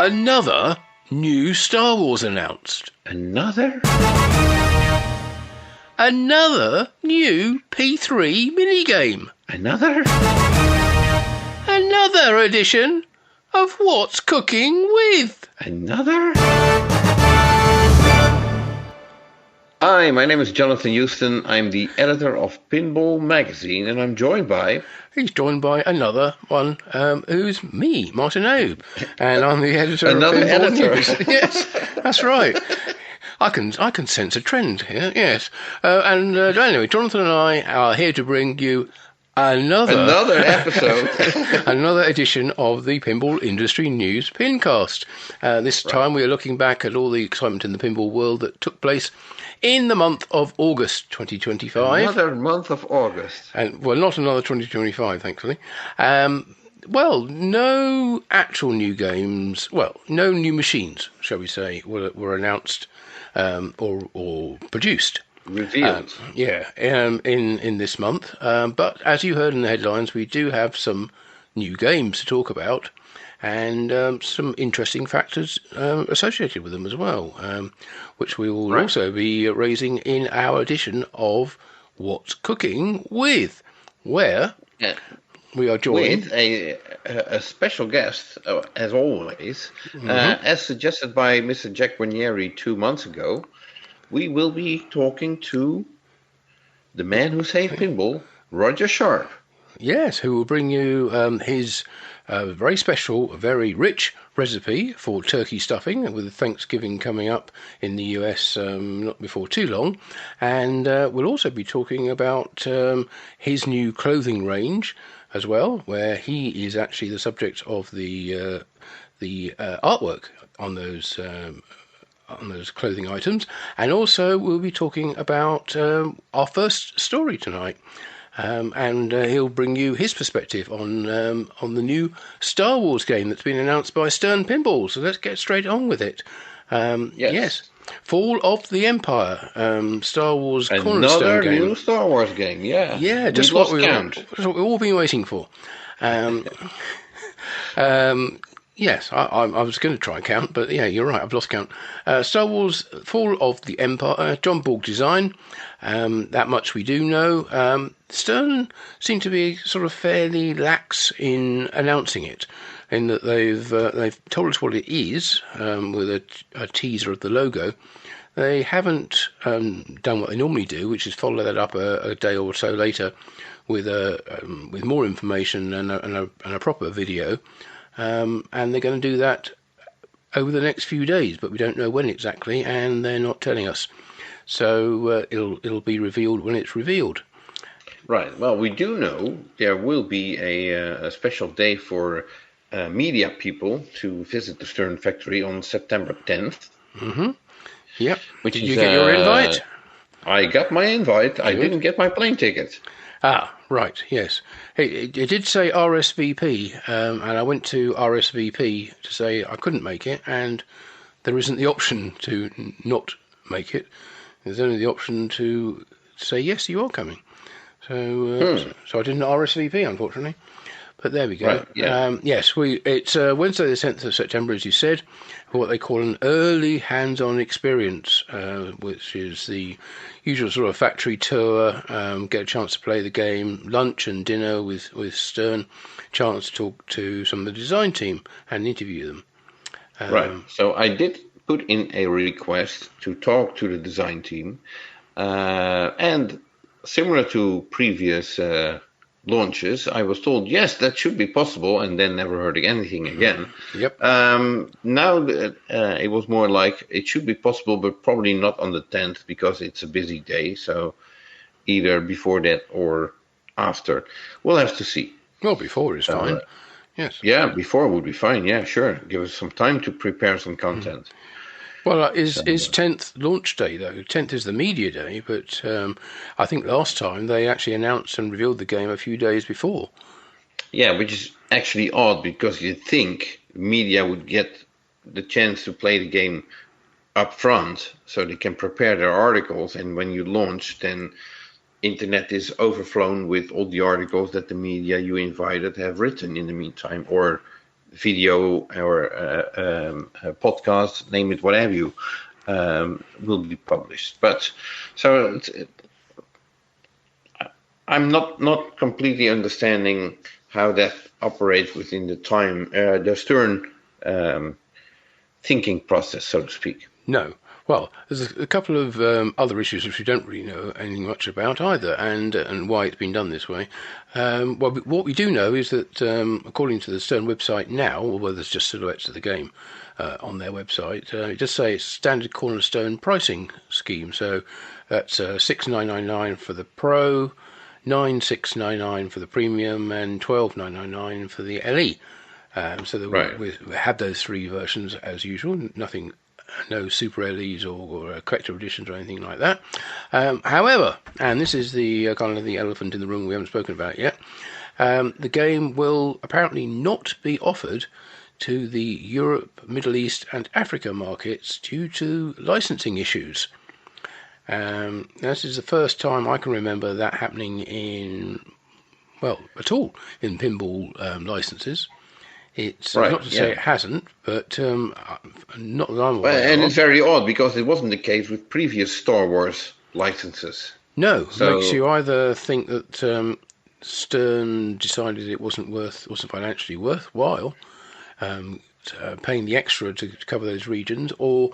Another new Star Wars announced. Another new P3 minigame. Another edition of What's Cooking With. Hi, my name is Jonathan Houston. I'm the editor of Pinball Magazine, and I'm joined by... He's joined by another one, who's me, Martin Obe, and I'm the editor of Pinball News. Yes, that's right. I can sense a trend here, yes. Anyway, Jonathan and I are here to bring you another episode, another edition of the Pinball Industry News PINcast. This time we are looking back at all the excitement in the pinball world that took place in the month of August 2025. Another month of August. And well, not another 2025, thankfully. No actual new games. Well, no new machines, shall we say, were announced or produced. Revealed. In this month. But as you heard in the headlines, we do have some new games to talk about, and some interesting factors associated with them as well, which we will also be raising in our edition of What's Cooking With, where we are joined with a special guest, as always, as suggested by Mr. Jack Guarnieri 2 months ago. We will be talking to the man who saved pinball, Roger Sharp. Yes, who will bring you his very special, very rich recipe for turkey stuffing, with Thanksgiving coming up in the US not before too long. And we'll also be talking about his new clothing range as well, where he is actually the subject of the artwork on those clothing items. And also we'll be talking about our first story tonight. And he'll bring you his perspective on the new Star Wars game that's been announced by Stern Pinball. So let's get straight on with it. Yes. Fall of the Empire, Star Wars cornerstone game. Another new Star Wars game, yeah. Yeah, just what we've all been waiting for. Yes, I was going to try and count, but yeah, you're right, I've lost count. Star Wars Fall of the Empire, John Borg design, that much we do know. Stern seem to be sort of fairly lax in announcing it, in that they've told us what it is, with a teaser of the logo. They haven't done what they normally do, which is follow that up a day or so later with more information and a proper video. And they're going to do that over the next few days, but we don't know when exactly, and they're not telling us. So it'll be revealed when it's revealed. Right. Well, we do know there will be a special day for media people to visit the Stern factory on September 10th. Mm-hmm. Yep. Did you get your invite? I got my invite. Good. I didn't get my plane ticket. Ah, right, yes. It did say RSVP, and I went to RSVP to say I couldn't make it, and there isn't the option to not make it. There's only the option to say, yes, you are coming. So I didn't RSVP, unfortunately. But there we go. Right, yeah. Yes, it's Wednesday the 10th of September, as you said, for what they call an early hands-on experience, which is the usual sort of factory tour, get a chance to play the game, lunch and dinner with Stern, chance to talk to some of the design team and interview them. Right. So I did put in a request to talk to the design team, and similar to previous launches, I was told, yes, that should be possible, and then never heard anything again. Yep. Now it was more like it should be possible, but probably not on the 10th because it's a busy day. So either before that or after. We'll have to see. Well, before is fine. Yes. Yeah, before would be fine. Yeah, sure. Give us some time to prepare some content. Well, is 10th launch day, though? 10th is the media day, but I think last time they actually announced and revealed the game a few days before. Yeah, which is actually odd because you'd think media would get the chance to play the game up front so they can prepare their articles, and when you launch, then internet is overflown with all the articles that the media you invited have written in the meantime, or video or podcast, name it, whatever you, will be published. But so I'm not completely understanding how that operates within the Stern thinking process, so to speak. No. Well, there's a couple of other issues which we don't really know anything much about either, and why it's been done this way. Well, what we do know is that, according to the Stern website now, although there's just silhouettes of the game on their website, it does say it's standard cornerstone pricing scheme. So that's $6,999 for the Pro, $9,699 for the Premium, and $12,999 for the LE. We have those three versions as usual. Nothing. No super LEs or collector editions or anything like that. However, and this is the kind of the elephant in the room we haven't spoken about yet, the game will apparently not be offered to the Europe, Middle East and Africa markets due to licensing issues. This is the first time I can remember that happening at all in pinball licenses. It's not to say it hasn't, but not that I'm aware of. And it's very odd because it wasn't the case with previous Star Wars licenses. No, so, makes you either think that Stern decided it wasn't financially worthwhile paying the extra to cover those regions, or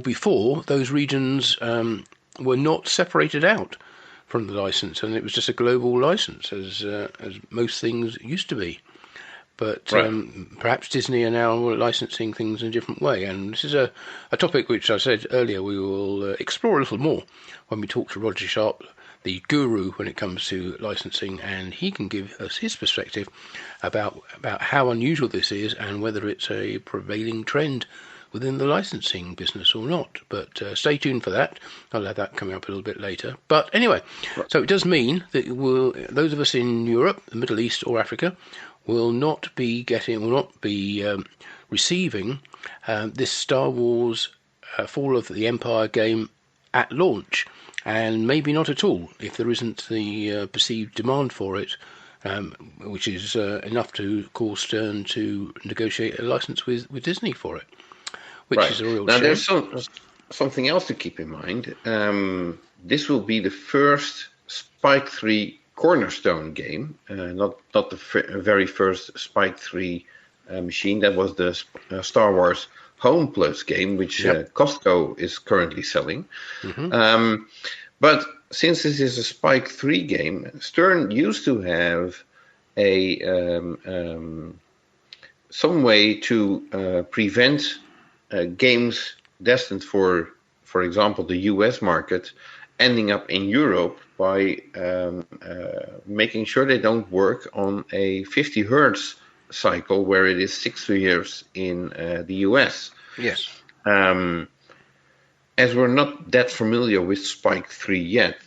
before those regions were not separated out from the license, and it was just a global license, as most things used to be. But perhaps Disney are now licensing things in a different way. And this is a topic which I said earlier we will explore a little more when we talk to Roger Sharp, the guru when it comes to licensing, and he can give us his perspective about how unusual this is and whether it's a prevailing trend within the licensing business or not. But stay tuned for that. I'll have that coming up a little bit later. But anyway, so it does mean that those of us in Europe, the Middle East or Africa will not be receiving this Star Wars Fall of the Empire game at launch, and maybe not at all if there isn't the perceived demand for it, which is enough to cause Stern to negotiate a license with Disney for it, which is a real shame. There's something else to keep in mind. This will be the first Spike 3 cornerstone game, not the very first Spike 3 machine. That was the Star Wars Home Plus game, which Costco is currently selling. Mm-hmm. But since this is a Spike 3 game, Stern used to have some way to prevent games destined for example, the US market ending up in Europe by making sure they don't work on a 50 hertz cycle where it is 60 years in the US. Yes. As we're not that familiar with Spike 3 yet,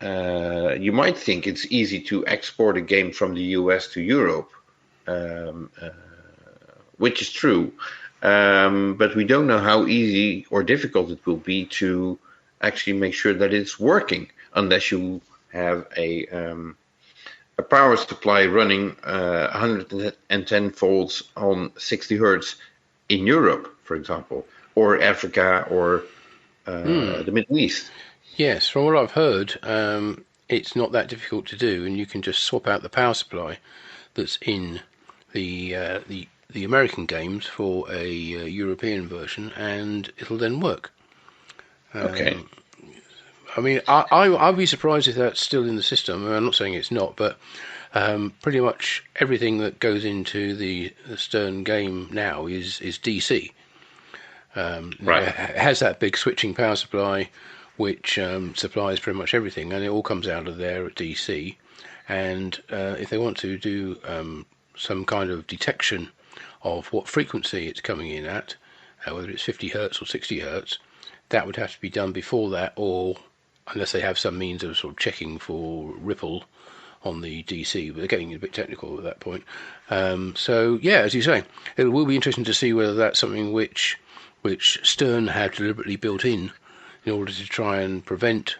you might think it's easy to export a game from the US to Europe, which is true. But we don't know how easy or difficult it will be to actually make sure that it's working, unless you have a power supply running 110 volts on 60 hertz in Europe, for example, or Africa, or the Middle East. Yes, from what I've heard, it's not that difficult to do, and you can just swap out the power supply that's in the American games for a European version, and it'll then work. Okay. I mean, I'd be surprised if that's still in the system. I'm not saying it's not, but pretty much everything that goes into the Stern game now is DC. Right. It has that big switching power supply, which supplies pretty much everything, and it all comes out of there at DC. And if they want to do some kind of detection of what frequency it's coming in at, whether it's 50 hertz or 60 hertz, that would have to be done before that, or unless they have some means of sort of checking for ripple on the DC, but they're getting a bit technical at that point. So yeah, as you say, it will be interesting to see whether that's something which Stern had deliberately built in order to try and prevent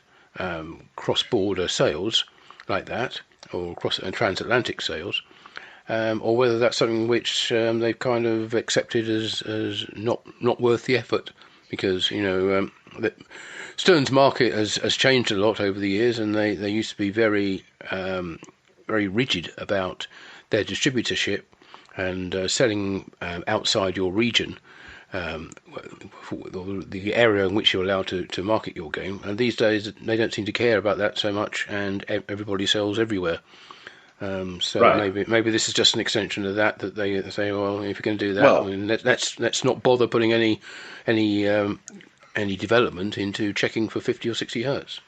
cross-border sales like that, or transatlantic sales, or whether that's something which they've kind of accepted as not worth the effort, because Stern's market has changed a lot over the years, and they used to be very rigid about their distributorship and selling outside your region, the area in which you're allowed to market your game. And these days they don't seem to care about that so much, and everybody sells everywhere. Maybe this is just an extension of that they say, well, if you're going to do that, let's not bother putting any development into checking for 50 or 60 hertz.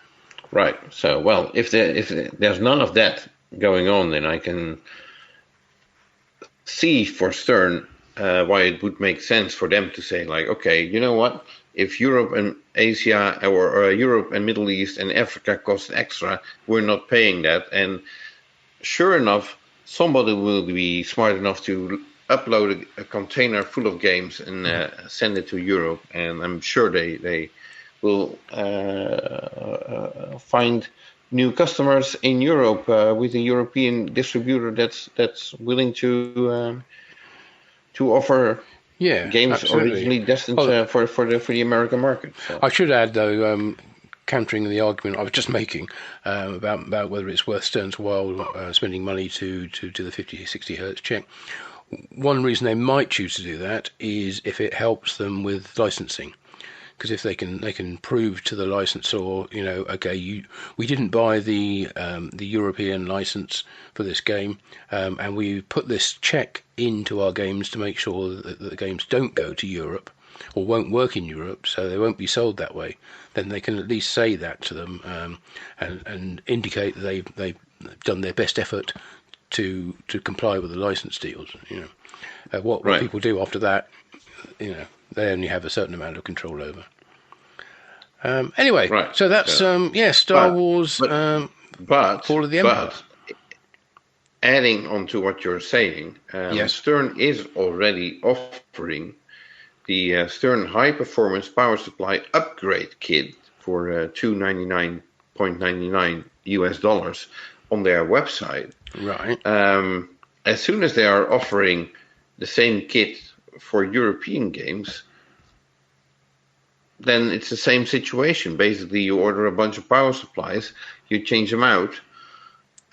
Right. So, well, if there's none of that going on, then I can see for Stern why it would make sense for them to say, like, okay, you know what? If Europe and Asia or Europe and Middle East and Africa cost extra, we're not paying that. And sure enough, somebody will be smart enough to upload a container full of games and send it to Europe. And I'm sure they will find new customers in Europe with a European distributor that's willing to offer games absolutely. Originally destined for the American market. So. I should add, though, countering the argument I was just making about whether it's worth Stern's while spending money to the 50, 60 hertz check. One reason they might choose to do that is if it helps them with licensing. Because if they can prove to the licensor, okay, we didn't buy the European license for this game, and we put this check into our games to make sure that the games don't go to Europe or won't work in Europe, so they won't be sold that way. Then they can at least say that to them and indicate that they've done their best effort to comply with the license deals. What people do after that, they only have a certain amount of control over. Anyway, so that's Star Wars. Fall of the Empire. But adding on to what you're saying, Stern is already offering the Stern High Performance Power Supply Upgrade Kit for $299.99 US on their website. Right. As soon as they are offering the same kit for European games, then it's the same situation. Basically, you order a bunch of power supplies, you change them out,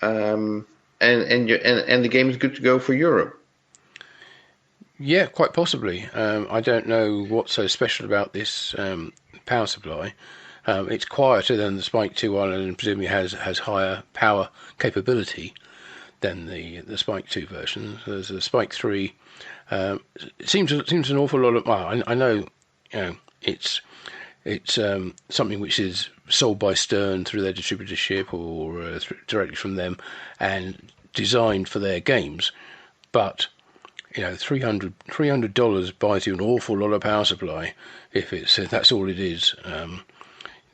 and the game is good to go for Europe. Yeah, quite possibly. I don't know what's so special about this power supply. It's quieter than the Spike 2 and presumably has higher power capability than the Spike 2 version. There's a Spike 3. It seems an awful lot of. Well, I know, it's something which is sold by Stern through their distributorship or directly from them and designed for their games, but $300 buys you an awful lot of power supply if that's all it is.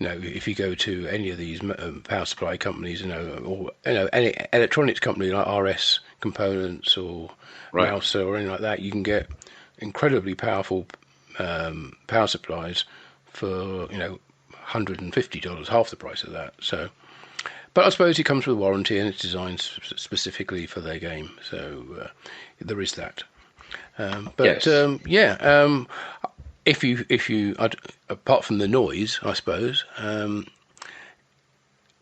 If you go to any of these power supply companies, or any electronics company like RS Components or Mouser or anything like that, you can get incredibly powerful power supplies for $150, half the price of that. So, but I suppose it comes with a warranty and it's designed specifically for their game. So there is that. If you apart from the noise, I suppose, I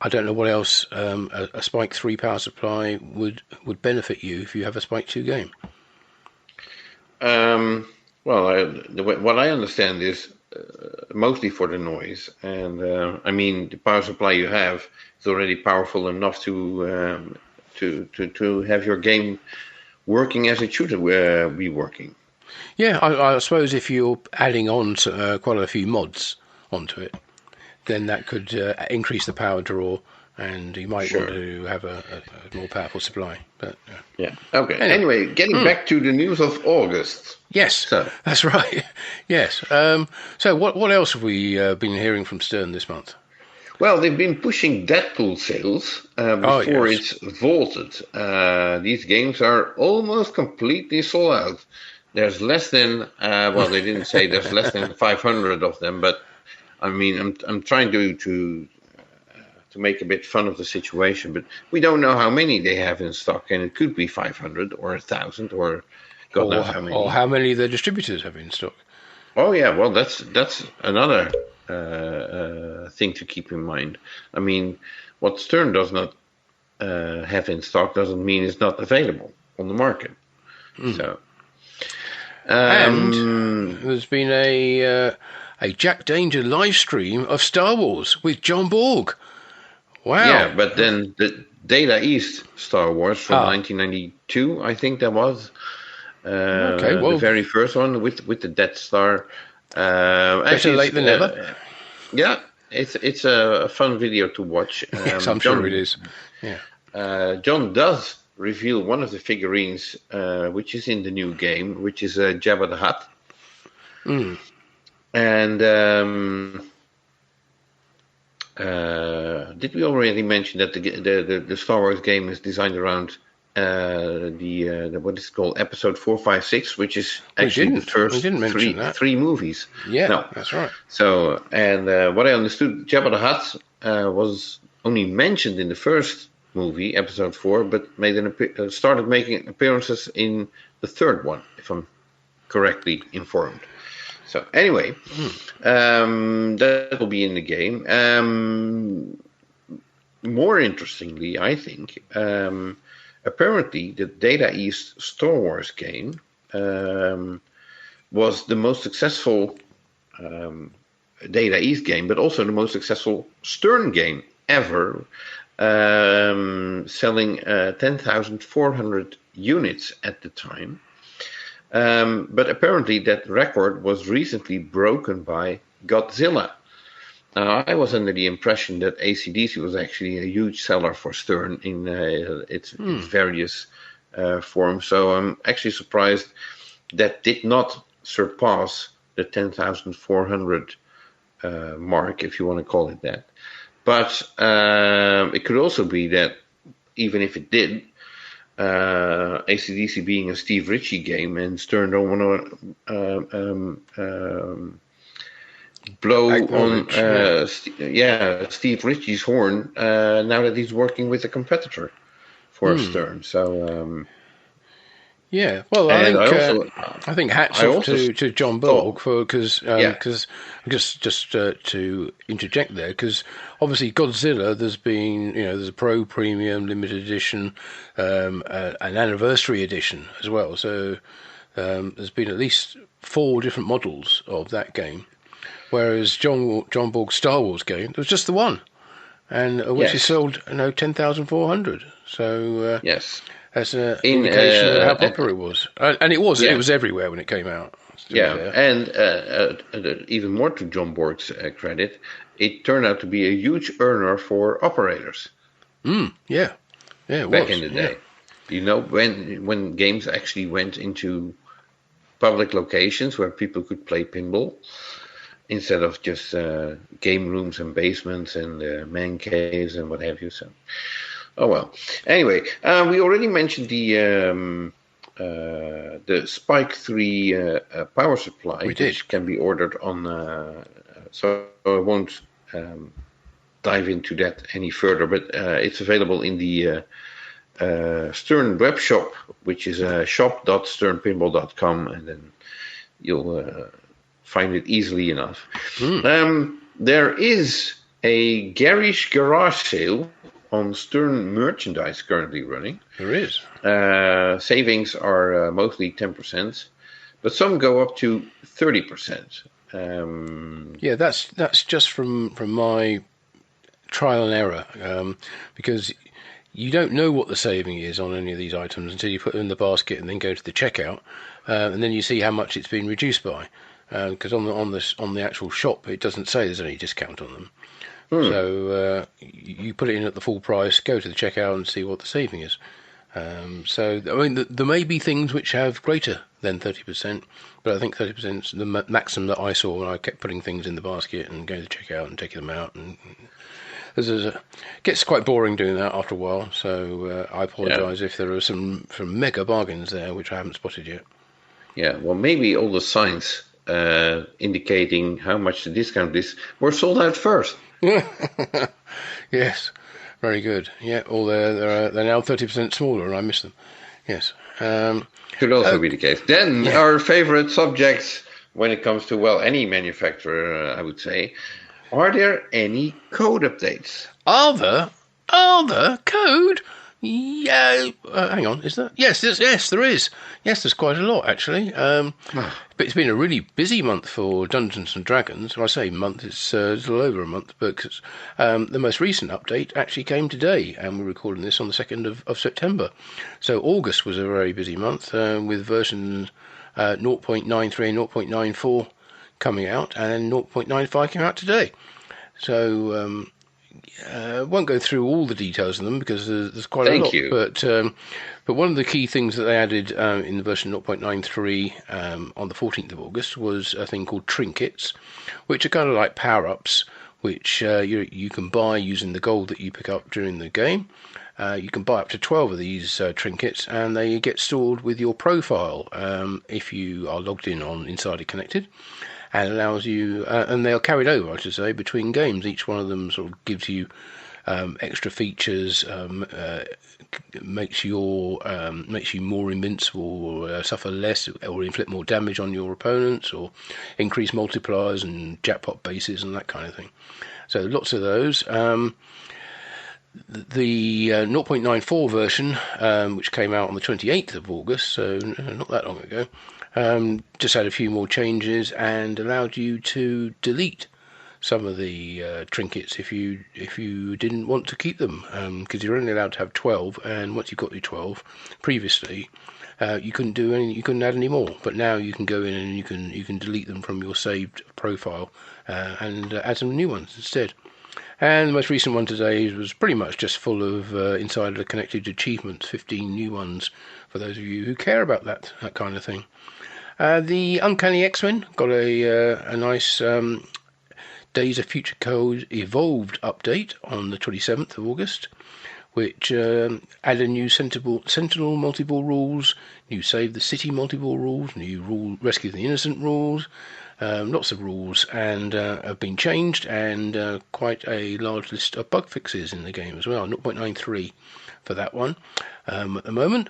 don't know what else a Spike 3 power supply would benefit you if you have a Spike 2 game. What I understand is mostly for the noise, and the power supply you have is already powerful enough to have your game working as it should be working. Yeah, I suppose if you're adding on quite a few mods onto it, then that could increase the power draw, and you might want to have a more powerful supply. But okay. Anyway, getting back to the news of August. Yes, that's right. Yes. So what else have we been hearing from Stern this month? Well, they've been pushing Deadpool sales before it's vaulted. These games are almost completely sold out. There's less than they didn't say there's less than 500 of them, but I'm trying to to make a bit fun of the situation, but we don't know how many they have in stock, and it could be 500 or 1,000 or God knows how many. Or how many their distributors have in stock. Oh yeah, well that's another thing to keep in mind. I mean, what Stern does not have in stock doesn't mean it's not available on the market. So, and there's been a Jack Danger live stream of Star Wars with John Borg. Wow. Yeah, but then the Data East Star Wars from 1992, I think that was. The very first one with the Death Star. Better late than never. Yeah, it's a fun video to watch. Yes, I'm sure it is. Yeah. John does reveal one of the figurines, which is in the new game, which is Jabba the Hutt. And did we already mention that the Star Wars game is designed around the what is it called, episode 4, 5, 6, which is actually the first three movies. Yeah, no, that's right. So, and what I understood, Jabba the Hutt was only mentioned in the first movie, episode 4, but started making appearances in the third one, if I'm correctly informed. So anyway, that will be in the game. More interestingly, I think, apparently the Data East Star Wars game was the most successful Data East game, but also the most successful Stern game ever, selling 10,400 units at the time. But apparently that record was recently broken by Godzilla. I was under the impression that AC/DC was actually a huge seller for Stern in its various forms. So I'm actually surprised that did not surpass the 10,400 mark, if you want to call it that. But it could also be that even if it did, AC/DC being a Steve Ritchie game, and Stern don't want to blow on Steve Ritchie's horn now that he's working with a competitor for Stern. So yeah, well, I think hats off to John Borg because just to interject there, because obviously Godzilla, there's a Pro Premium Limited Edition, an Anniversary Edition as well. So there's been at least 4 different models of that game, whereas John Borg's Star Wars game, there was just the one, and which is sold 10,400. So yes. As an indication of how popular it was. And it was everywhere when it came out. And even more to John Borg's credit, it turned out to be a huge earner for operators. It Back in the day. You know, when games actually went into public locations where people could play pinball, instead of just game rooms and basements and man caves and what have you. So. Oh well. Anyway, we already mentioned the Spike 3 power supply, which can be ordered on. So I won't dive into that any further, but it's available in the Stern web shop, which is shop.sternpinball.com, and then you'll find it easily enough. There is a garage sale on Stern merchandise currently running. There is. Savings are mostly 10%, but some go up to 30%. That's just from my trial and error, because you don't know what the saving is on any of these items until you put them in the basket and then go to the checkout, and then you see how much it's been reduced by. Because on the actual shop, it doesn't say there's any discount on them. So you put it in at the full price, go to the checkout and see what the saving is. So, I mean, there may be things which have greater than 30%, but I think 30% is the maximum that I saw when I kept putting things in the basket and going to the checkout and taking them out. And it gets quite boring doing that after a while, so I apologise if there are some mega bargains there which I haven't spotted yet. Yeah, well, maybe all the signs indicating how much the discount is, were sold out first. Yes, very good. Yeah, they're now 30% smaller, and I miss them. Yes. Could also be the case. Then our favorite subjects when it comes to, well, any manufacturer, I would say. Are there any code updates? Are there code? Yeah. Hang on, is there? Yes, there is. Yes, there's quite a lot, actually. But it's been a really busy month for Dungeons & Dragons. When I say month, it's a little over a month, because the most recent update actually came today, and we're recording this on the 2nd of September. So August was a very busy month, with versions 0.93 and 0.94 coming out, and 0.95 came out today. So I won't go through all the details of them because there's quite a lot. You. But one of the key things that they added in the version 0.93 on the 14th of August was a thing called trinkets, which are kind of like power-ups, which you can buy using the gold that you pick up during the game. You can buy up to 12 of these trinkets, and they get stored with your profile if you are logged in on Insider Connected. And allows you, and they are carried over, I should say, between games. Each one of them sort of gives you extra features, makes you more invincible, or suffer less, or inflict more damage on your opponents, or increase multipliers and jackpot bases and that kind of thing. So lots of those. The 0.94 version, which came out on the 28th of August, so not that long ago, just had a few more changes and allowed you to delete some of the trinkets if you didn't want to keep them, because you're only allowed to have 12, and once you've got your 12, previously you couldn't add any more. But now you can go in and you can delete them from your saved profile and add some new ones instead. And the most recent one today was pretty much just full of Insider Connected achievements, 15 new ones for those of you who care about that kind of thing. The Uncanny X-Men got a nice Days of Future Code Evolved update on the 27th of August, which added new Sentinel multi-ball rules, new Save the City multi-ball rules, new Rescue the Innocent rules. Lots of rules and have been changed, and quite a large list of bug fixes in the game as well. 0.93 for that one at the moment.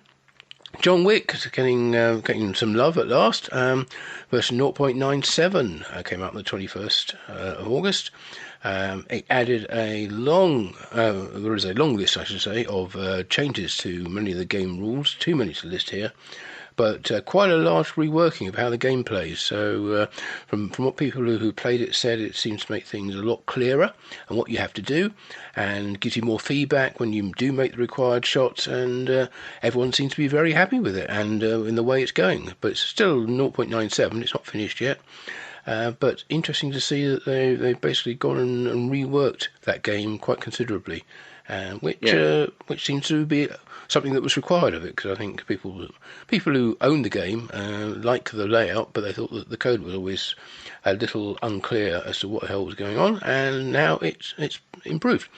John Wick is getting some love at last. Version 0.97 came out on the 21st of August. It added there is a long list, I should say, of changes to many of the game rules. Too many to list here. But quite a large reworking of how the game plays. So from what people who played it said, it seems to make things a lot clearer and what you have to do, and gives you more feedback when you do make the required shots, and everyone seems to be very happy with it and in the way it's going. But it's still 0.97, it's not finished yet. But interesting to see that they've basically gone and reworked that game quite considerably, which seems to be something that was required of it, because I think people who owned the game like the layout, but they thought that the code was always a little unclear as to what the hell was going on, and now it's improved.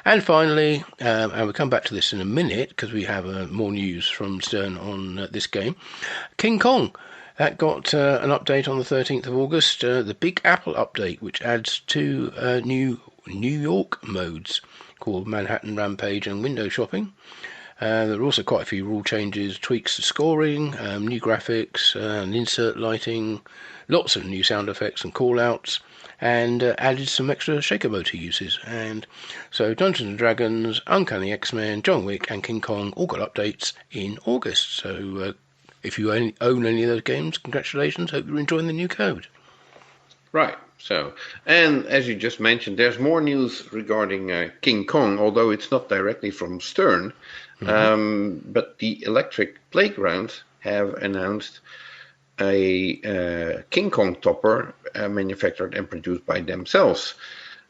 And finally, and we'll come back to this in a minute because we have more news from Stern on this game, King Kong. That got an update on the 13th of August, the Big Apple update, which adds 2 new New York modes called Manhattan Rampage and Window Shopping. There are also quite a few rule changes, tweaks to scoring, new graphics, and insert lighting, lots of new sound effects and call-outs, and added some extra shaker motor uses. And so Dungeons & Dragons, Uncanny X-Men, John Wick and King Kong all got updates in August. So if you own any of those games, congratulations, hope you're enjoying the new code. Right. So, and as you just mentioned, there's more news regarding King Kong, although it's not directly from Stern. Mm-hmm. But the Electric Playground have announced a King Kong topper manufactured and produced by themselves.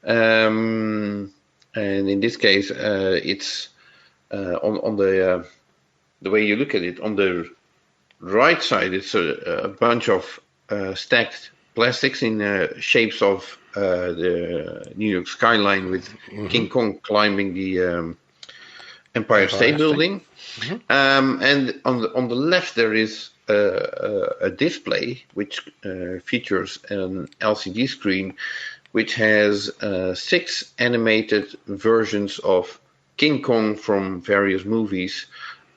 And in this case, it's on the way you look at it, on the right side, it's a bunch of stacked plastics in shapes of the New York skyline, with King Kong climbing the Empire State Building. Mm-hmm. And on the left there is a display which features an LCD screen which has 6 animated versions of King Kong from various movies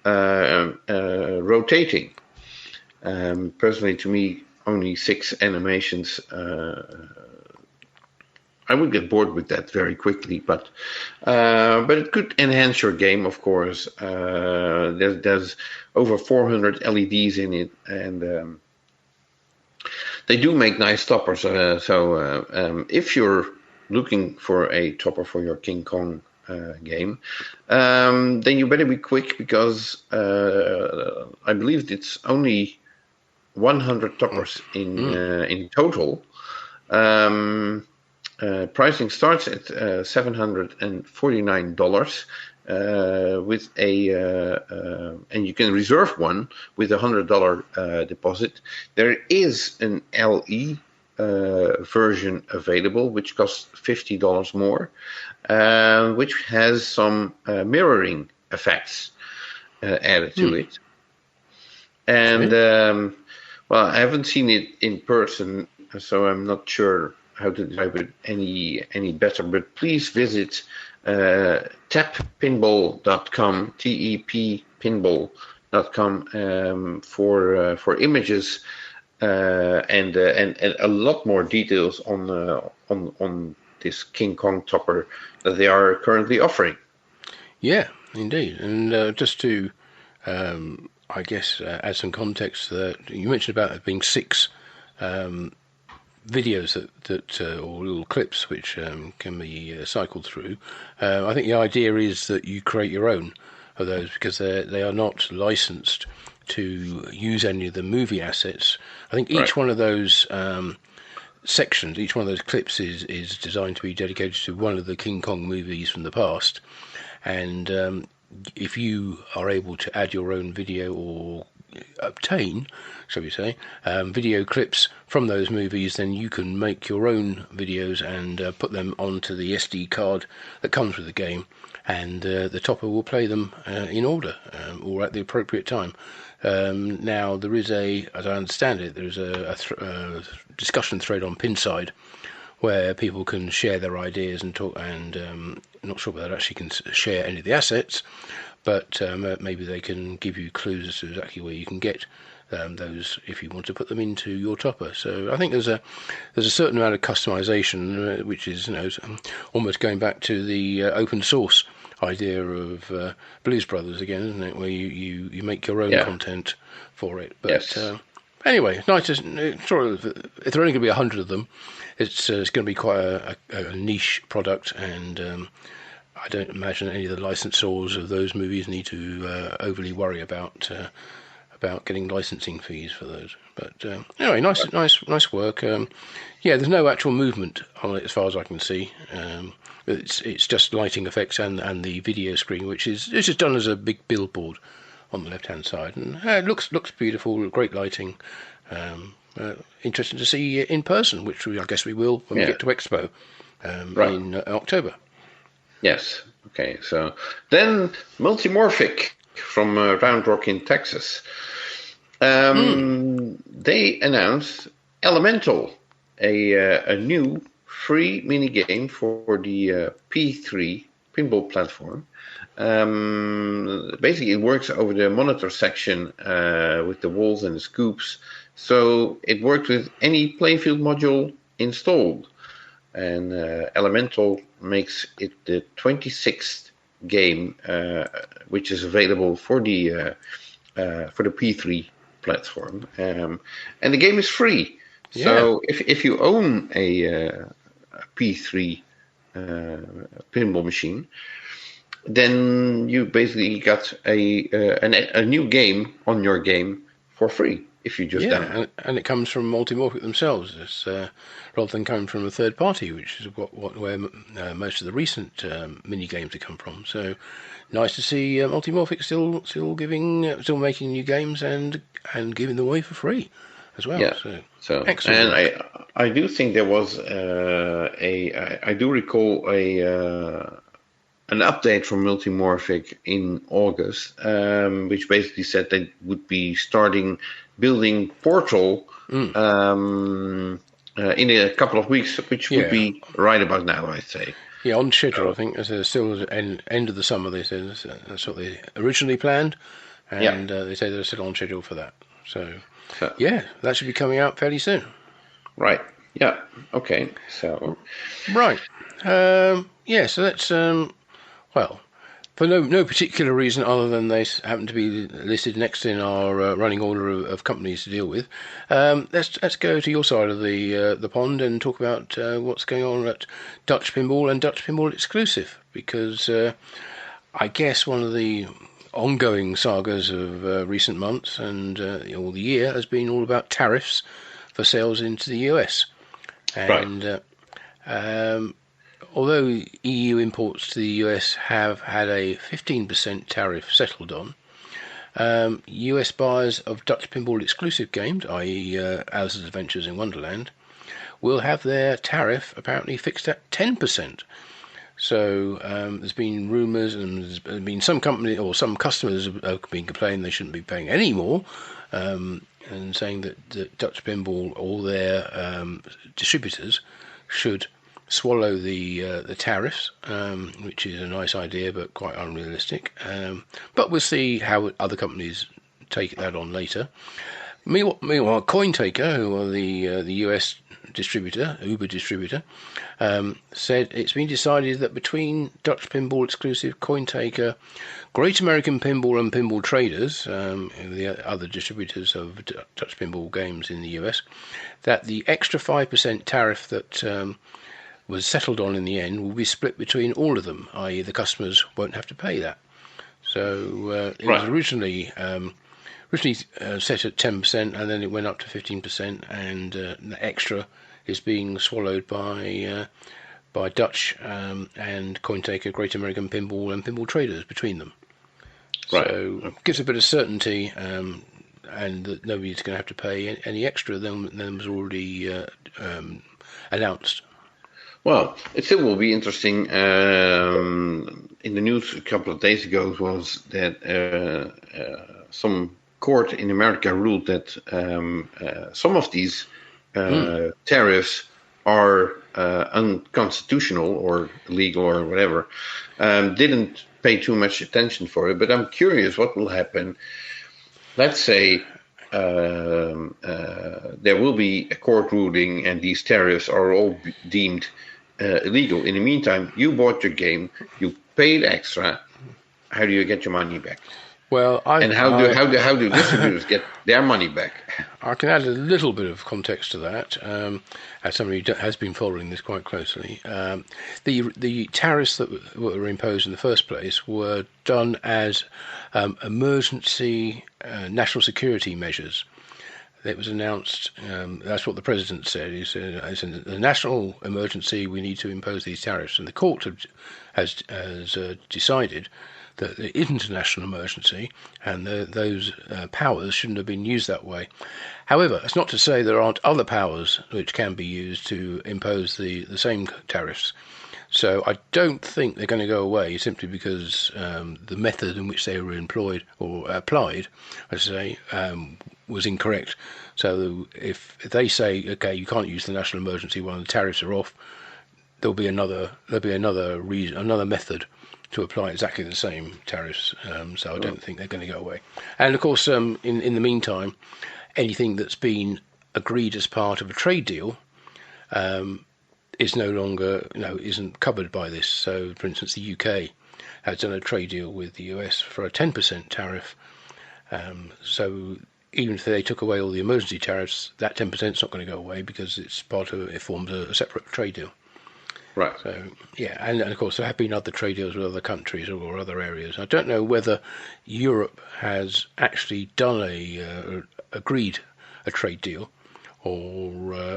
rotating. Personally, to me, only 6 animations. I would get bored with that very quickly, but it could enhance your game, of course. There's over 400 LEDs in it, and they do make nice toppers. So if you're looking for a topper for your King Kong game, then you better be quick, because I believe it's only 100 toppers in total. Pricing starts at $749 with and you can reserve one with $100 deposit. There is an LE version available, which costs $50 more, which has some mirroring effects added to it. And well, I haven't seen it in person, so I'm not sure how to describe it any better. But please visit teppinball.com, TEP pinball.com for images and a lot more details on this King Kong topper that they are currently offering. Yeah, indeed. And just to I guess add some context, that you mentioned about it being 6 videos that or little clips which can be cycled through. I think the idea is that you create your own of those, because they are not licensed to use any of the movie assets. I think each one of those sections, each one of those clips is designed to be dedicated to one of the King Kong movies from the past. And if you are able to add your own video or obtain, shall we say, video clips from those movies, then you can make your own videos and put them onto the SD card that comes with the game, and the topper will play them in order or at the appropriate time. Now, there is as I understand it, there's a discussion thread on Pinside where people can share their ideas and talk, and not sure whether they actually can share any of the assets, but maybe they can give you clues as to exactly where you can get those if you want to put them into your topper. So I think there's a certain amount of customization, which is almost going back to the open source idea of Blues Brothers again, isn't it? Where you make your own content for it. But yes. Anyway, it's nice to sure if there are only going to be 100 of them, it's going to be quite a niche product, and I don't imagine any of the licensors of those movies need to overly worry about getting licensing fees for those. But anyway, nice work. There's no actual movement on it as far as I can see. It's just lighting effects and the video screen, which is just done as a big billboard on the left-hand side, and it looks beautiful, great lighting. Interesting to see in person, which I guess we will when we get to Expo in October. Yes. Okay. So then, Multimorphic from Round Rock in Texas. They announced Elemental, a new free mini game for the P3 pinball platform. Basically, it works over the monitor section with the walls and the scoops. So it works with any playfield module installed. And Elemental makes it the 26th game, which is available for the P3 platform. And the game is free. Yeah. So if you own a P3 pinball machine, then you basically got a new game on your game for free if you just download. And it comes from Multimorphic themselves, rather than coming from a third party, which is where most of the recent mini games have come from. So nice to see Multimorphic still making new games and giving them away for free as well. Yeah. So excellent. And I do think there was I do recall an update from Multimorphic in August, which basically said they would be starting building portal in a couple of weeks, which would be right about now, I'd say. Yeah, on schedule, I think. It's still end of the summer, they said. That's what they originally planned, and they say they're still on schedule for that. So, yeah, that should be coming out fairly soon. Right. Yeah. Okay. So. Right. So that's well, for no particular reason other than they happen to be listed next in our running order of companies to deal with. Let's go to your side of the pond and talk about what's going on at Dutch Pinball and Dutch Pinball Exclusive, because I guess one of the ongoing sagas of recent months and all the year has been all about tariffs for sales into the US. And although EU imports to the US have had a 15% tariff settled on, US buyers of Dutch Pinball exclusive games, i.e. Alice's Adventures in Wonderland, will have their tariff apparently fixed at 10%. So there's been rumours, and there's been some company or some customers have been complaining they shouldn't be paying any more, and saying that Dutch Pinball, all their distributors, should swallow the tariffs, which is a nice idea but quite unrealistic. But we'll see how other companies take that on later. Meanwhile, CoinTaker, who are the US distributor, Uber distributor, said it's been decided that between Dutch Pinball exclusive, CoinTaker, Great American Pinball and Pinball Traders, the other distributors of Dutch Pinball games in the US, that the extra 5% tariff that was settled on in the end will be split between all of them, i.e. the customers won't have to pay that. So it was originally set at 10%, and then it went up to 15%, and the extra is being swallowed by Dutch and CoinTaker, Great American Pinball and Pinball Traders between them. Right. So it gives a bit of certainty, and that nobody's going to have to pay any extra than was already announced. Well, it still will be interesting. In the news a couple of days ago was that some court in America ruled that some of these tariffs are unconstitutional or illegal or whatever. Didn't pay too much attention for it, but I'm curious what will happen. Let's say there will be a court ruling and these tariffs are all deemed illegal. In the meantime, you bought your game, you paid extra. How do you get your money back? Well, how do distributors get their money back? I can add a little bit of context to that, as somebody who has been following this quite closely. The tariffs that were imposed in the first place were done as emergency national security measures. It was announced, that's what the president said. He said, as in the national emergency, we need to impose these tariffs. And the court has decided that there isn't a national emergency, and those powers shouldn't have been used that way. However, it's not to say there aren't other powers which can be used to impose the same tariffs. So I don't think they're going to go away simply because the method in which they were employed or applied, I say, was incorrect. So if they say, okay, you can't use the national emergency while the tariffs are off, there'll be another reason, another method to apply exactly the same tariffs. So I don't think they're going to go away. And of course, in the meantime, anything that's been agreed as part of a trade deal is no longer, isn't covered by this. So, for instance, the UK has done a trade deal with the US for a 10% tariff. So even if they took away all the emergency tariffs, that 10% is not going to go away because it forms a separate trade deal. Right. So, yeah, and of course there have been other trade deals with other countries or other areas. I don't know whether Europe has actually done agreed a trade deal, or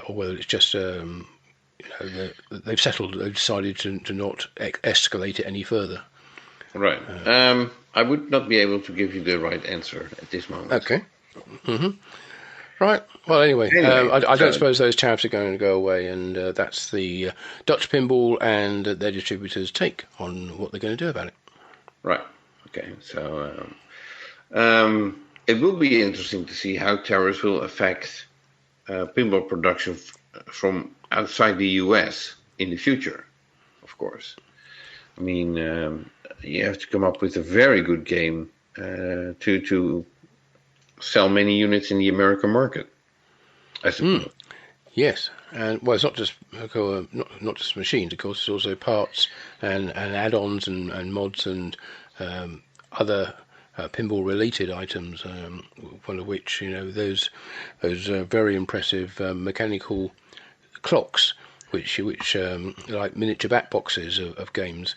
whether it's just they've decided to not escalate it any further. Right. I would not be able to give you the right answer at this moment. Okay. Mm-hmm. Right. Well, anyway, I don't suppose those tariffs are going to go away, and that's the Dutch Pinball and their distributors' take on what they're going to do about it. Right. Okay. So, it will be interesting to see how tariffs will affect pinball production from outside the US in the future, of course. I mean, you have to come up with a very good game to sell many units in the American market, I suppose. Yes, and well, it's not just not just machines, of course. It's also parts and add-ons and mods and other pinball-related items. One of which, those very impressive mechanical clocks, which like miniature back boxes of games,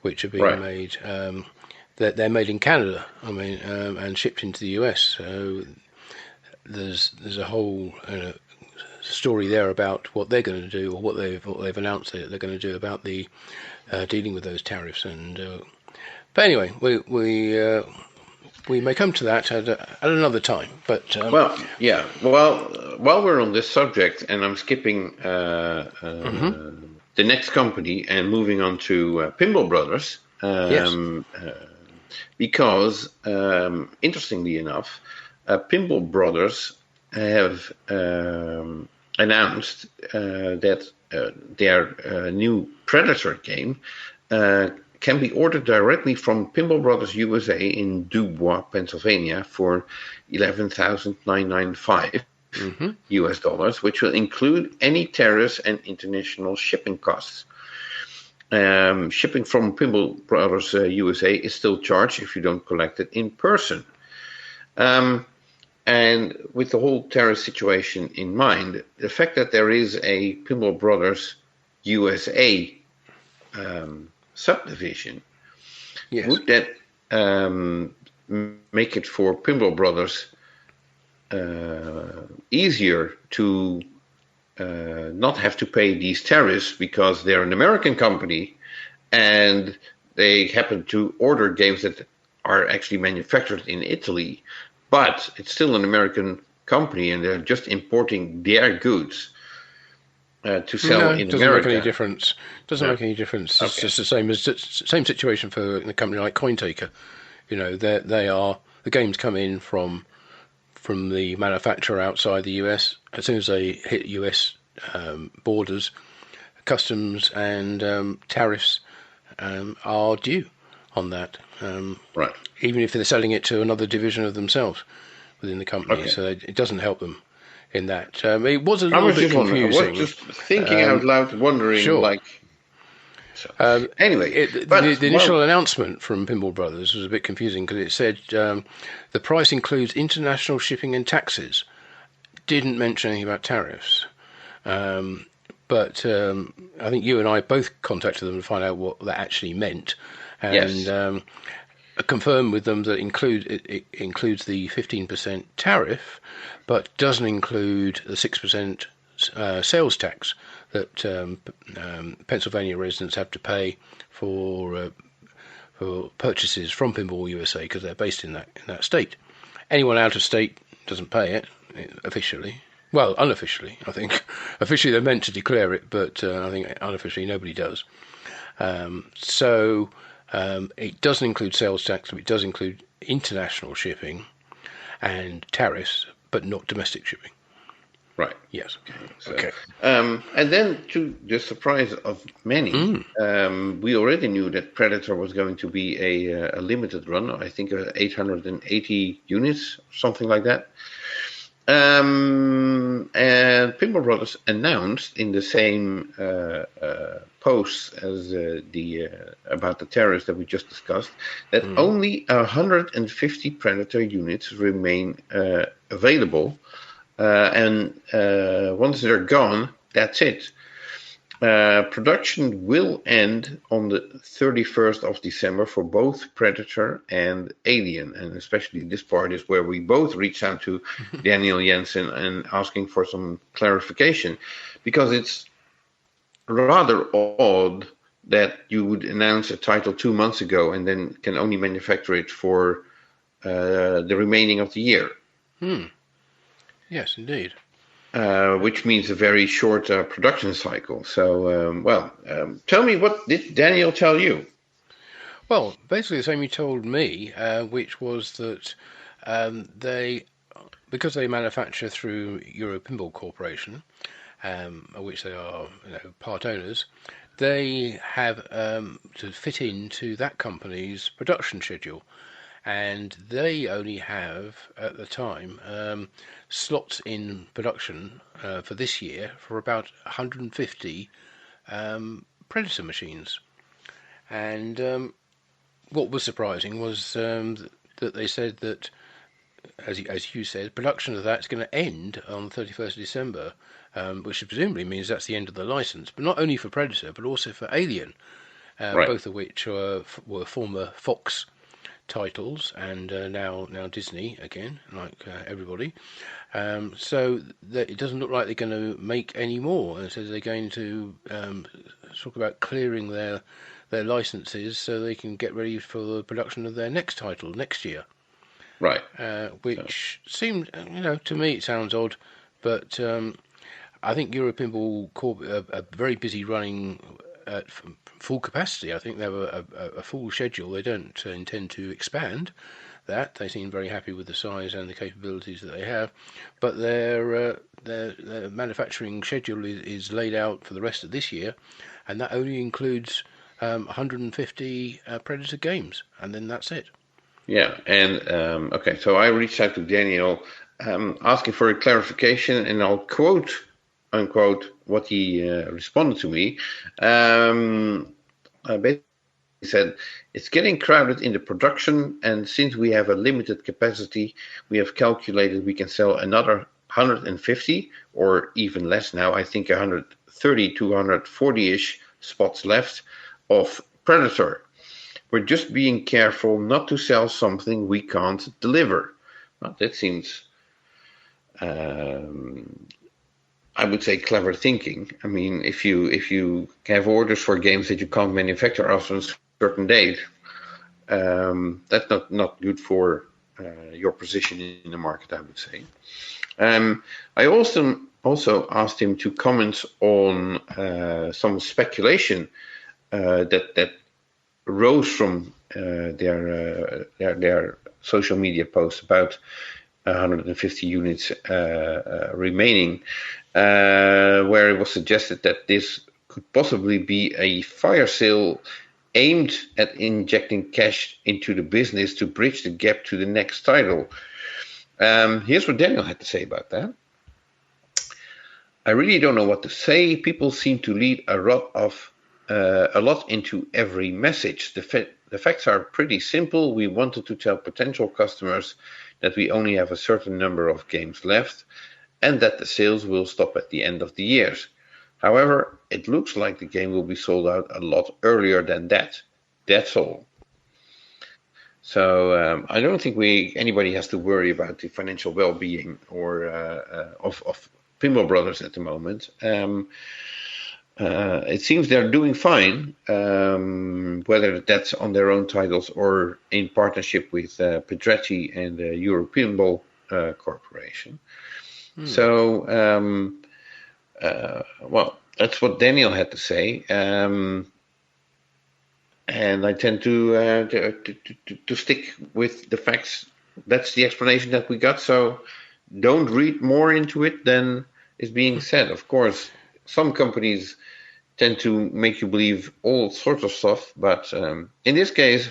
which are being made. They're made in Canada. I mean, and shipped into the US. So there's a whole story there about what they're going to do, or what they've announced that they're going to do about the dealing with those tariffs. And but anyway, we may come to that at another time. But Well, while we're on this subject, and I'm skipping the next company and moving on to Pinball Brothers, because interestingly enough, Pinball Brothers have announced that their new Predator game can be ordered directly from Pinball Brothers USA in Dubois, Pennsylvania, for $11,995 US dollars, which will include any tariffs and international shipping costs. Shipping from Pinball Brothers USA is still charged if you don't collect it in person. And with the whole tariff situation in mind, the fact that there is a Pinball Brothers USA subdivision, would that make it for Pinball Brothers easier to not have to pay these tariffs because they're an American company and they happen to order games that are actually manufactured in Italy, but it's still an American company and they're just importing their goods to sell in America? Doesn't make any difference. Doesn't make any difference. It's just the same situation for a company like Cointaker. The games come in from the manufacturer outside the US. As soon as they hit US borders, customs and tariffs are due on that. Even if they're selling it to another division of themselves within the company. So it doesn't help them in that. It was a little bit confusing. I was just thinking out loud, wondering, anyway. The initial announcement from Pinball Brothers was a bit confusing because it said the price includes international shipping and taxes. Didn't mention anything about tariffs. But I think you and I both contacted them to find out what that actually meant. And confirmed with them that it includes the 15% tariff, but doesn't include the 6% sales tax that Pennsylvania residents have to pay for purchases from Pinball USA because they're based in that state. Anyone out of state doesn't pay it officially. Well, unofficially, I think. Officially, they're meant to declare it, but I think unofficially nobody does. So it doesn't include sales tax, but it does include international shipping and tariffs, but not domestic shipping. Right. Yes. Okay. And then, to the surprise of many, we already knew that Predator was going to be a limited run. I think 880 units, something like that. And Pinball Brothers announced in the same post as about the tariffs that we just discussed that only 150 Predator units remain available, and once they're gone, that's it. Production will end on the 31st of December for both Predator and Alien, and especially this part is where we both reached out to Daniel Jensen and asking for some clarification, because it's rather odd that you would announce a title 2 months ago and then can only manufacture it for the remaining of the year. Yes, indeed. Which means a very short production cycle. So, tell me, what did Daniel tell you? Well, basically the same he told me, which was that Because they manufacture through Euro Pinball Corporation, of which they are part owners, they have to fit into that company's production schedule, and they only have at the time slots in production for this year for about 150 Predator machines. And what was surprising was that they said that, as you said, production of that's going to end on the 31st of December, which presumably means that's the end of the license, but not only for Predator, but also for Alien, Right. both of which were former Fox titles and now Disney again, like everybody. So that it doesn't look like they're going to make any more. And so they're going to talk about clearing their licenses so they can get ready for the production of their next title next year. Right. Which seemed, to me it sounds odd, but I think Euro Pinball Corp are very busy running at full capacity. I think they have a full schedule. They don't intend to expand that. They seem very happy with the size and the capabilities that they have, but their manufacturing schedule is laid out for the rest of this year, and that only includes 150 Predator games, and then that's it. Yeah, and okay, so I reached out to Daniel asking for a clarification, and I'll quote, unquote, what he responded to me. Basically said, it's getting crowded in the production, and since we have a limited capacity, we have calculated we can sell another 150, or even less now, I think 130 to 140-ish spots left of Predator. We're just being careful not to sell something we can't deliver. Well, that seems, I would say, clever thinking. I mean, if you have orders for games that you can't manufacture after a certain date, that's not good for your position in the market, I would say. I also asked him to comment on some speculation that rose from their social media posts about 150 units remaining, where it was suggested that this could possibly be a fire sale aimed at injecting cash into the business to bridge the gap to the next title. Here's what Daniel had to say about that. I really don't know what to say. People seem to lead a lot into every message. The facts are pretty simple. We wanted to tell potential customers that we only have a certain number of games left and that the sales will stop at the end of the year. However, it looks like the game will be sold out a lot earlier than that. That's all. So I don't think anybody has to worry about the financial well-being or of Pinball Brothers at the moment. It seems they're doing fine, whether that's on their own titles or in partnership with Pedretti and the Euro Pinball Corporation. So, well, that's what Daniel had to say, and I tend to stick with the facts. That's the explanation that we got. So, don't read more into it than is being said. Of course, some companies tend to make you believe all sorts of stuff, but in this case,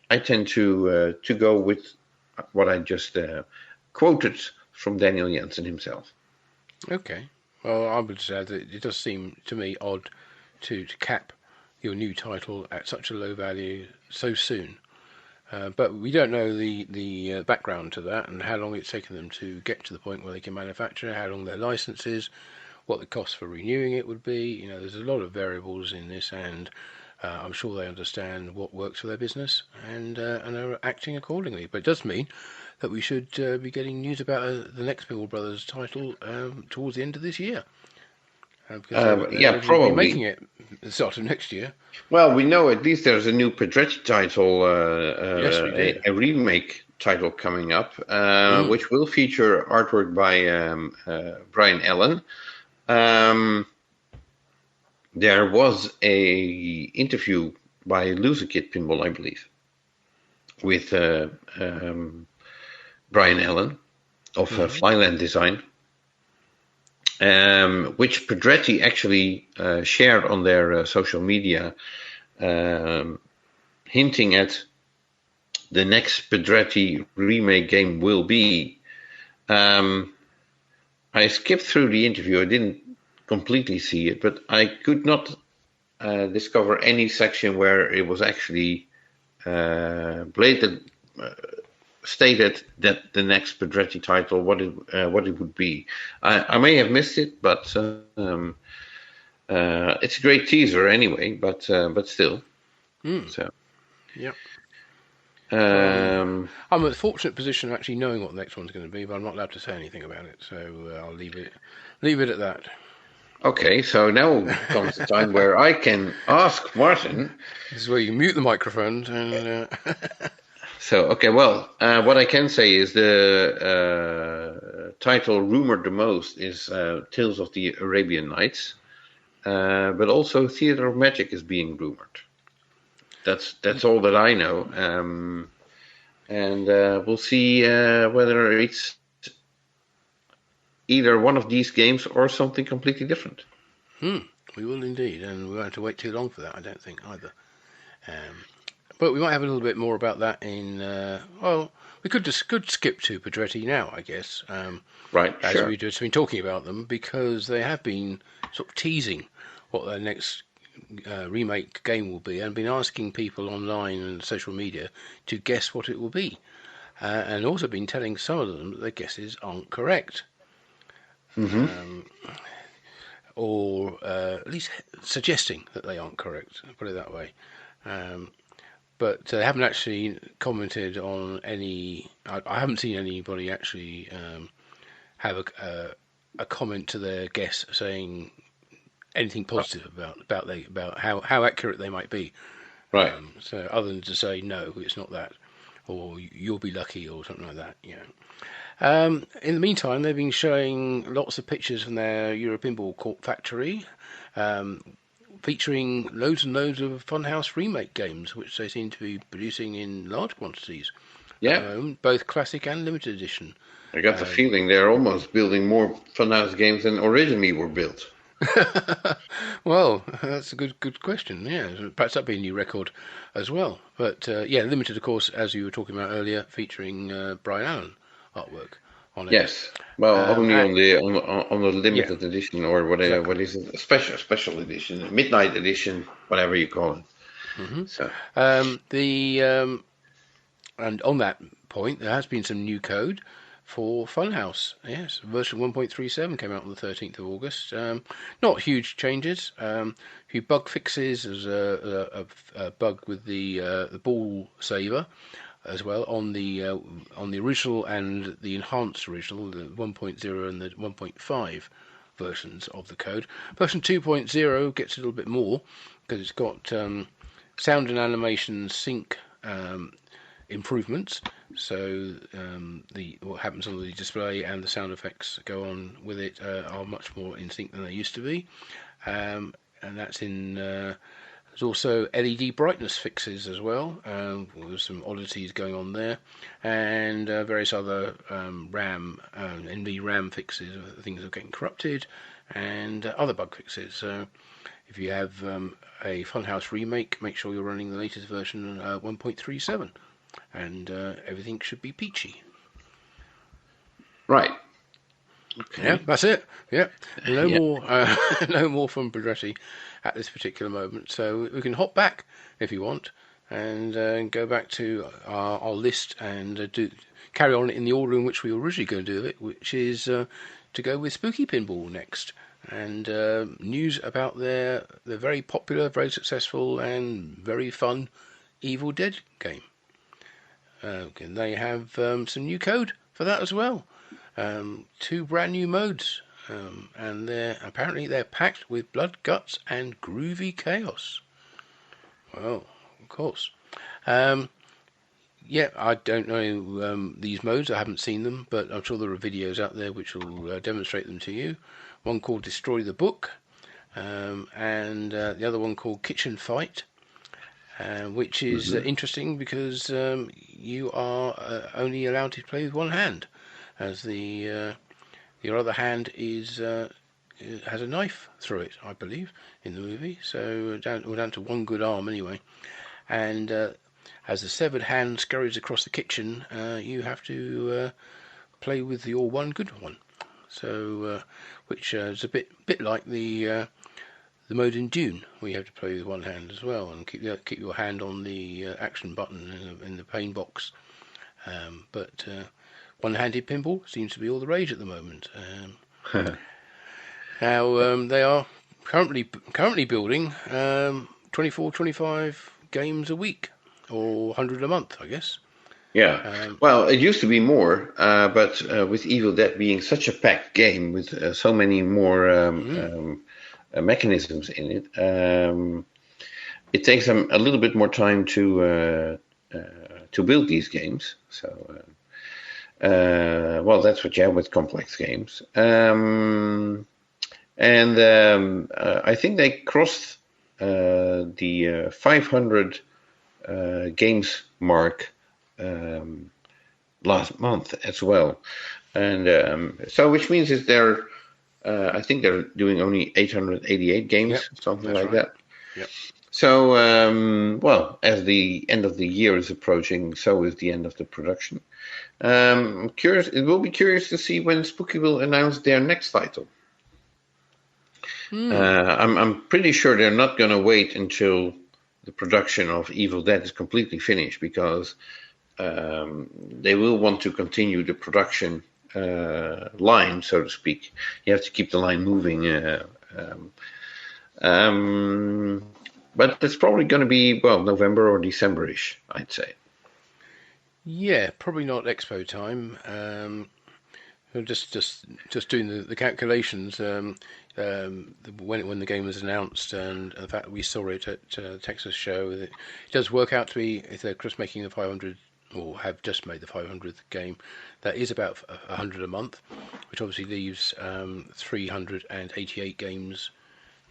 I tend to go with what I just quoted from Daniel Jensen himself. Okay. Well, I would say that it does seem to me odd to cap your new title at such a low value so soon. But we don't know the background to that and how long it's taken them to get to the point where they can manufacture, how long their license is, what the cost for renewing it would be. There's a lot of variables in this, and I'm sure they understand what works for their business and are acting accordingly. But it does mean that we should be getting news about the next Pinball Brothers title towards the end of this year. Yeah, probably making it at the start of next year. Well, we know at least there's a new Pedretti title, Yes, we do. a remake title coming up, which will feature artwork by Brian Allen. There was a interview by Loser Kid Pinball, I believe, with Brian Allen of Flyland Design, which Pedretti actually shared on their social media, hinting at the next Pedretti remake game will be. I skipped through the interview. I didn't completely see it, but I could not discover any section where it was actually stated that the next Pedretti title, what it would be. I may have missed it, but it's a great teaser anyway. But still, so yeah. I'm in a fortunate position of actually knowing what the next one's going to be, but I'm not allowed to say anything about it, so I'll leave it at that. Okay, so now comes the time where I can ask Martin. This is where you mute the microphone. And, So, okay, well, what I can say is the title rumored the most is Tales of the Arabian Nights, but also Theater of Magic is being rumored. That's all that I know, and we'll see whether it's either one of these games or something completely different. We will indeed, and we won't have to wait too long for that, I don't think, either. But we might have a little bit more about that in, we could skip to Pedretti now, I guess. Right, as sure. we've just been talking about them, because they have been sort of teasing what their next remake game will be, and been asking people online and social media to guess what it will be, and also been telling some of them that their guesses aren't correct. Or at least suggesting that they aren't correct, put it that way. But they haven't actually commented on any. I haven't seen anybody actually have a comment to their guess saying anything positive about how accurate they might be. Right. So other than to say no, it's not that, or you'll be lucky, or something like that. Yeah. In the meantime, they've been showing lots of pictures from their European Pinball factory, featuring loads and loads of Funhouse remake games, which they seem to be producing in large quantities. Yeah. Both classic and limited edition. I got the feeling they're almost building more Funhouse games than originally were built. Well, that's a good question. Yeah, perhaps that'd be a new record as well. But limited, of course, as you were talking about earlier, featuring Brian Allen artwork on it. Yes, well, only on the limited edition, or whatever. Exactly. What is it? A special edition, a midnight edition, whatever you call it. So and on that point, there has been some new code for Funhouse. Yes, version 1.37 came out on the 13th of August. Not huge changes. A few bug fixes. There's a bug with the ball saver as well on the original and the enhanced original, the 1.0 and the 1.5 versions of the code. Version 2.0 gets a little bit more because it's got sound and animation sync improvements. So what happens on the display and the sound effects go on with it are much more in sync than they used to be, and that's in. There's also LED brightness fixes as well. There's some oddities going on there, and various other RAM, NV RAM fixes. Things are getting corrupted, and other bug fixes. So if you have a Funhouse remake, make sure you're running the latest version 1.37, and everything should be peachy. Right. Okay. Yeah, that's it. Yeah, more, no more from Pedretti at this particular moment. So we can hop back if you want, and go back to our list and carry on in the order in which we were originally going to do it, which is to go with Spooky Pinball next, and news about their very popular, very successful, and very fun Evil Dead game. And they have some new code for that as well. 2 brand new modes, and they're packed with blood, guts, and groovy chaos. Well, of course. I don't know these modes. I haven't seen them, but I'm sure there are videos out there which will demonstrate them to you. One called Destroy the Book, and the other one called Kitchen Fight. which is interesting because you are only allowed to play with one hand, as your other hand has a knife through it, I believe, in the movie. So down to one good arm anyway. And as the severed hand scurries across the kitchen, you have to play with your one good one. So, which is a bit like the mode in Dune, where you have to play with one hand as well, and keep your hand on the action button in the pain box. But one-handed pinball seems to be all the rage at the moment. Now they are currently building 24, 25 games a week, or 100 a month, I guess. Yeah. Well, it used to be more, but with Evil Dead being such a packed game with so many more mechanisms in it, it takes them a little bit more time to build these games. So, well, that's what you have with complex games. And I think they crossed the 500 games mark last month as well, and so which means is they're I think they're doing only 888 games, something like that. Yep. So well, as the end of the year is approaching, so is the end of the production. Curious, it will be curious to see when Spooky will announce their next title. I'm pretty sure they're not going to wait until the production of Evil Dead is completely finished, because they will want to continue the production line, so to speak. You have to keep the line moving. But it's probably going to be, well, November or December-ish, I'd say. Yeah, probably not Expo time. Just doing the calculations. When the game was announced, and the fact that we saw it at the Texas show, it does work out to be, if they're just making the 500, or have just made the 500th game, that is about 100 a month, which obviously leaves 388 games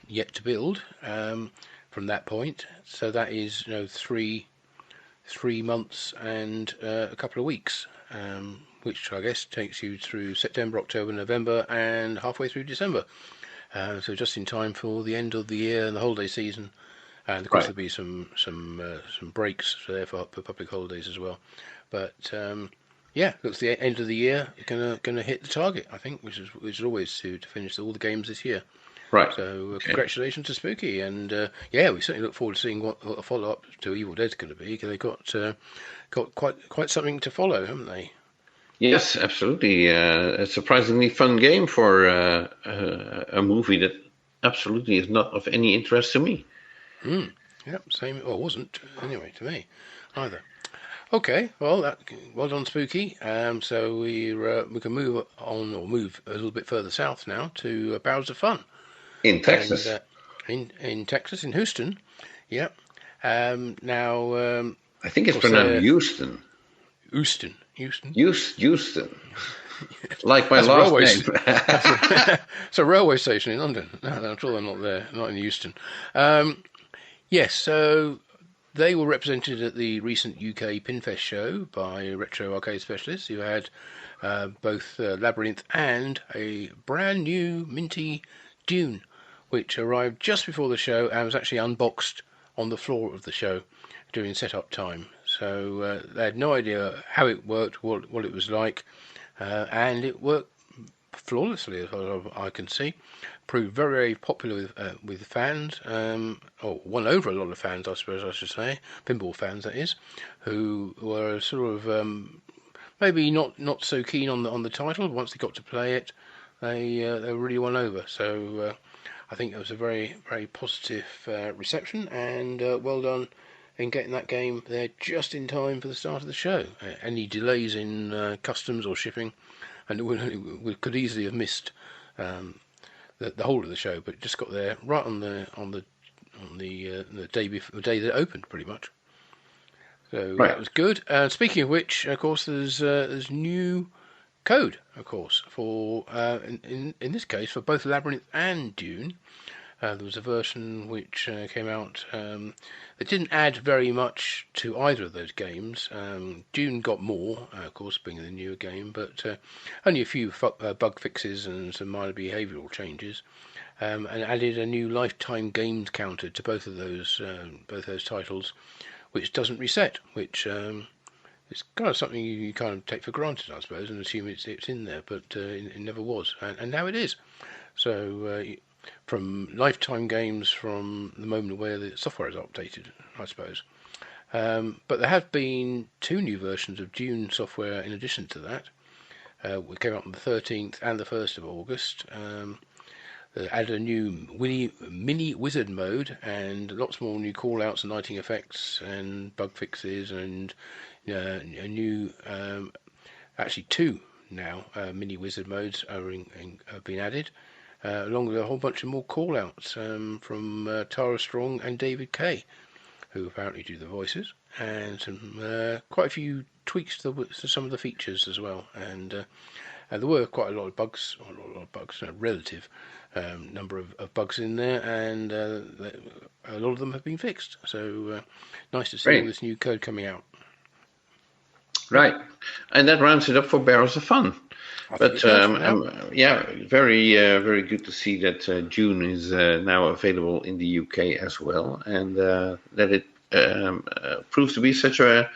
yet to build from that point. So that is 3 months and a couple of weeks, which I guess takes you through September, October, November, and halfway through December. So just in time for the end of the year and the holiday season, and of course there'll be some breaks there for public holidays as well. But yeah, looks the end of the year gonna hit the target, I think, which is always to finish all the games this year. Right. So congratulations to Spooky, and yeah, we certainly look forward to seeing what a follow up to Evil Dead's going to be, because they've got quite something to follow, haven't they? Yes, absolutely. A surprisingly fun game for a movie that absolutely is not of any interest to me. Yep, same. Well, it wasn't anyway to me either. Okay, well done, Spooky. So we can move on, or move a little bit further south now to Barrels of Fun. In Texas. And, in Texas, in Houston. Yep. Now, I think it's pronounced Houston. Houston. Houston. Like my last name. It's a railway station in London. No, I'm sure they're not there, not in Houston. Yes, so they were represented at the recent UK Pinfest show by Retro Arcade Specialists, who had both Labyrinth and a brand new minty Dune, which arrived just before the show and was actually unboxed on the floor of the show during setup time. So they had no idea how it worked, what it was like, and it worked flawlessly, as far as I can see. Proved very, very popular with fans, or won over a lot of fans, I suppose I should say, pinball fans that is, who were sort of maybe not so keen on the title. Once they got to play it, they really won over. So I think it was a very, very positive reception, and well done in getting that game there just in time for the start of the show. Any delays in customs or shipping, and we could easily have missed the whole of the show, but it just got there right on the day before, the day that it opened, pretty much. So that was good. Speaking of which, of course, there's new code, of course, for in this case for both Labyrinth and Dune. There was a version which came out that didn't add very much to either of those games. Dune got more, of course, being the newer game, but only a few bug fixes and some minor behavioural changes, and added a new lifetime games counter to both those titles, which doesn't reset, which it's kind of something you kind of take for granted, I suppose, and assume it's in there, but it never was, and now it is. So from lifetime games from the moment where the software is updated, I suppose. But there have been 2 new versions of Dune software in addition to that. We came out on the 13th and the 1st of August. They added a new mini wizard mode and lots more new call-outs and lighting effects and bug fixes and a new, actually 2 now mini wizard modes have been added. Along with a whole bunch of more call-outs from Tara Strong and David Kay, who apparently do the voices, and some quite a few tweaks to some of the features as well. And there were quite a lot of bugs, a relative number of bugs in there, and a lot of them have been fixed. So nice to see all this new code coming out. Right, and that rounds it up for Barrels of Fun. But very good to see that June is now available in the UK as well, and that it proves to be such a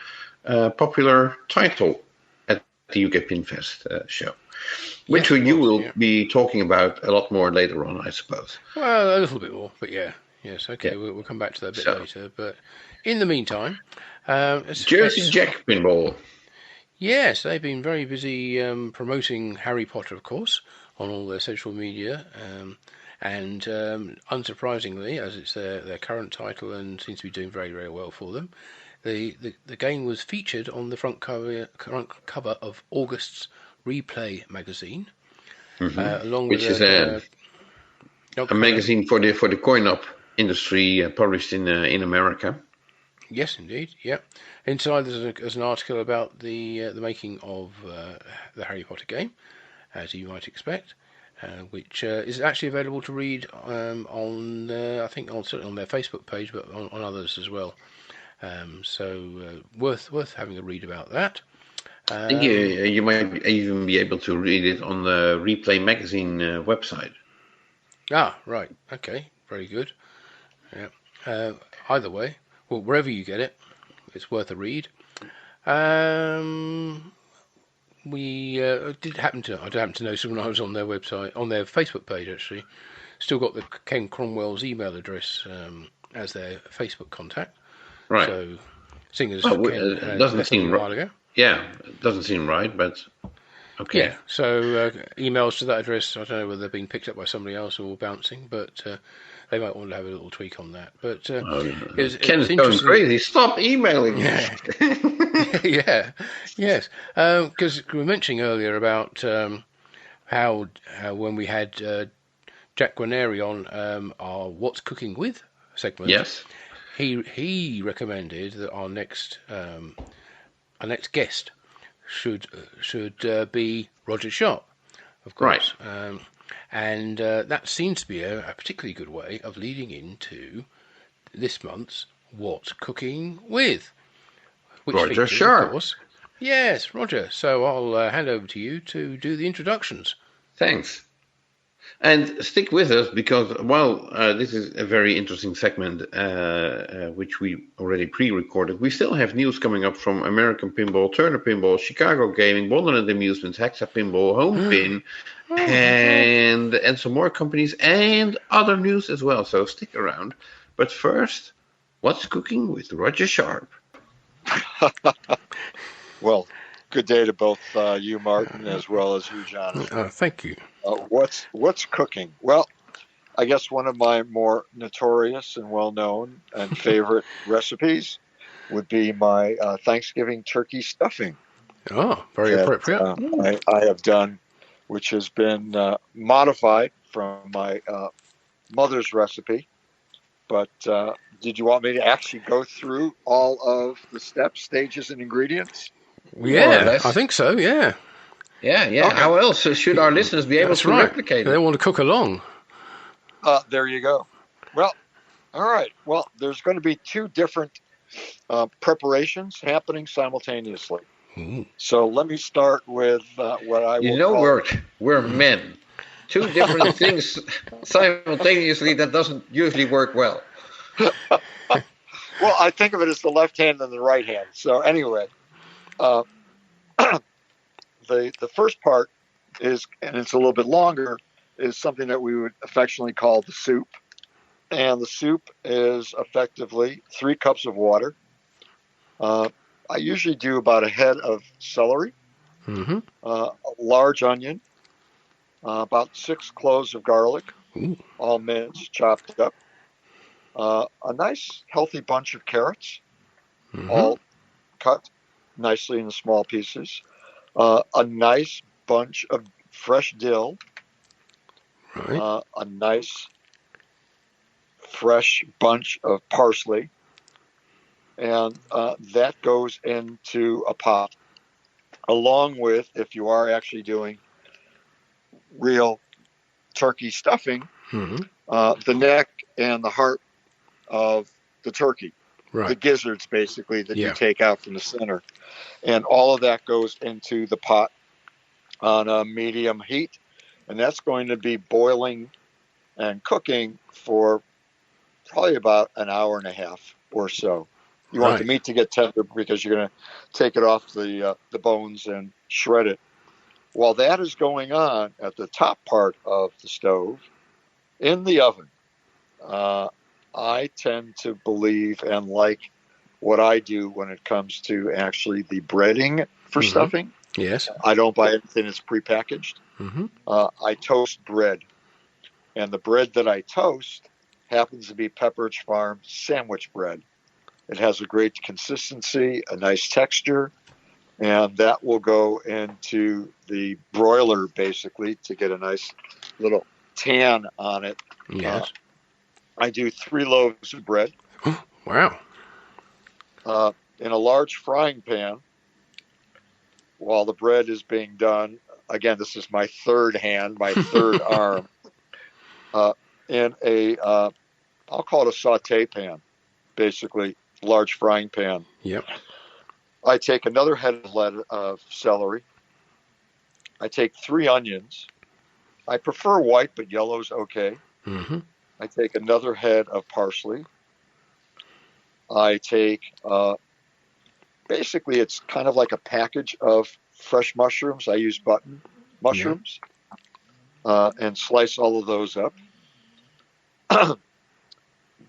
popular title at the UK Pinfest show, which you will be talking about a lot more later on, I suppose. Well, a little bit more, but yes, okay, we'll come back to that a bit later. But in the meantime, Jersey Jack Pinball. Yes, they've been very busy promoting Harry Potter, of course, on all their social media, and unsurprisingly, as it's their current title and seems to be doing very, very well for them, the game was featured on the front cover of August's Replay magazine, along which with is a magazine for the coin-op industry published in America. Yes, indeed. Yeah. Inside there's an article about the making of the Harry Potter game, as you might expect, which is actually available to read on I think certainly on their Facebook page, but on others as well. So worth having a read about that. I think you might even be able to read it on the Replay magazine website. Ah, right. Okay. Very good. Yeah. Either way. Well, wherever you get it, it's worth a read. We did happen to know someone I was on their website, on their Facebook page actually, still got the Ken Cromwell's email address as their Facebook contact. Right. So, seeing as Ken doesn't seem a while ago. Yeah, it doesn't seem right, but okay. Yeah. So emails to that address, I don't know whether they're being picked up by somebody else or bouncing, but. They might want to have a little tweak on that, but Ken's going crazy. Stop emailing. Yes. Because we were mentioning earlier about how when we had Jack Guarneri on our "What's Cooking With" segment. Yes. He recommended that our next guest should be Roger Sharp, of course. Right. And that seems to be a particularly good way of leading into this month's What's Cooking With, which Roger Sharp. Of course. Yes, Roger. So I'll hand over to you to do the introductions. Thanks. And stick with us because, this is a very interesting segment, which we already pre-recorded. We still have news coming up from American Pinball, Turner Pinball, Chicago Gaming, Wonderland Amusements, Hexa Pinball, Home Pin, and some more companies and other news as well. So stick around. But first, what's cooking with Roger Sharp? Well, good day to both you, Martin, as well as you, Jonathan. Thank you. What's cooking? Well, I guess one of my more notorious and well-known and favorite recipes would be my Thanksgiving turkey stuffing. Oh, very appropriate. I have done, which has been modified from my mother's recipe. But did you want me to actually go through all of the steps, stages, and ingredients? Yeah, I think so, yeah. Yeah. Okay. How else should our listeners be able to replicate it? They want to cook along. There you go. Well, all right. Well, there's going to be two different preparations happening simultaneously. Ooh. So let me start with what I will call. We're men. Two different things simultaneously, that doesn't usually work well. Well, I think of it as the left hand and the right hand. So anyway, the first part is, and it's a little bit longer, is something that we would affectionately call the soup. And the soup is effectively 3 cups of water. I usually do about a head of celery, a large onion, about 6 cloves of garlic, all minced, chopped up, a nice healthy bunch of carrots, all cut nicely into small pieces, a nice bunch of fresh dill, a nice fresh bunch of parsley, and that goes into a pot, along with, if you are actually doing real turkey stuffing, the neck and the heart of the turkey, the gizzards basically that you take out from the center. And all of that goes into the pot on a medium heat. And that's going to be boiling and cooking for probably about an hour and a half or so. You want the meat to get tender because you're going to take it off the bones and shred it. While that is going on at the top part of the stove, in the oven, I tend to believe and like what I do when it comes to actually the breading for stuffing. Yes. I don't buy anything that's prepackaged. I toast bread. And the bread that I toast happens to be Pepperidge Farm sandwich bread. It has a great consistency, a nice texture, and that will go into the broiler basically to get a nice little tan on it. Yes. I do 3 loaves of bread. Wow. In a large frying pan, while the bread is being done, again, this is my third hand, my third arm, in a, I'll call it a saute pan, basically, large frying pan. Yep. I take another head of celery. I take 3 onions. I prefer white, but yellow's okay. I take another head of parsley. I take, basically, it's kind of like a package of fresh mushrooms. I use button mushrooms, and slice all of those up.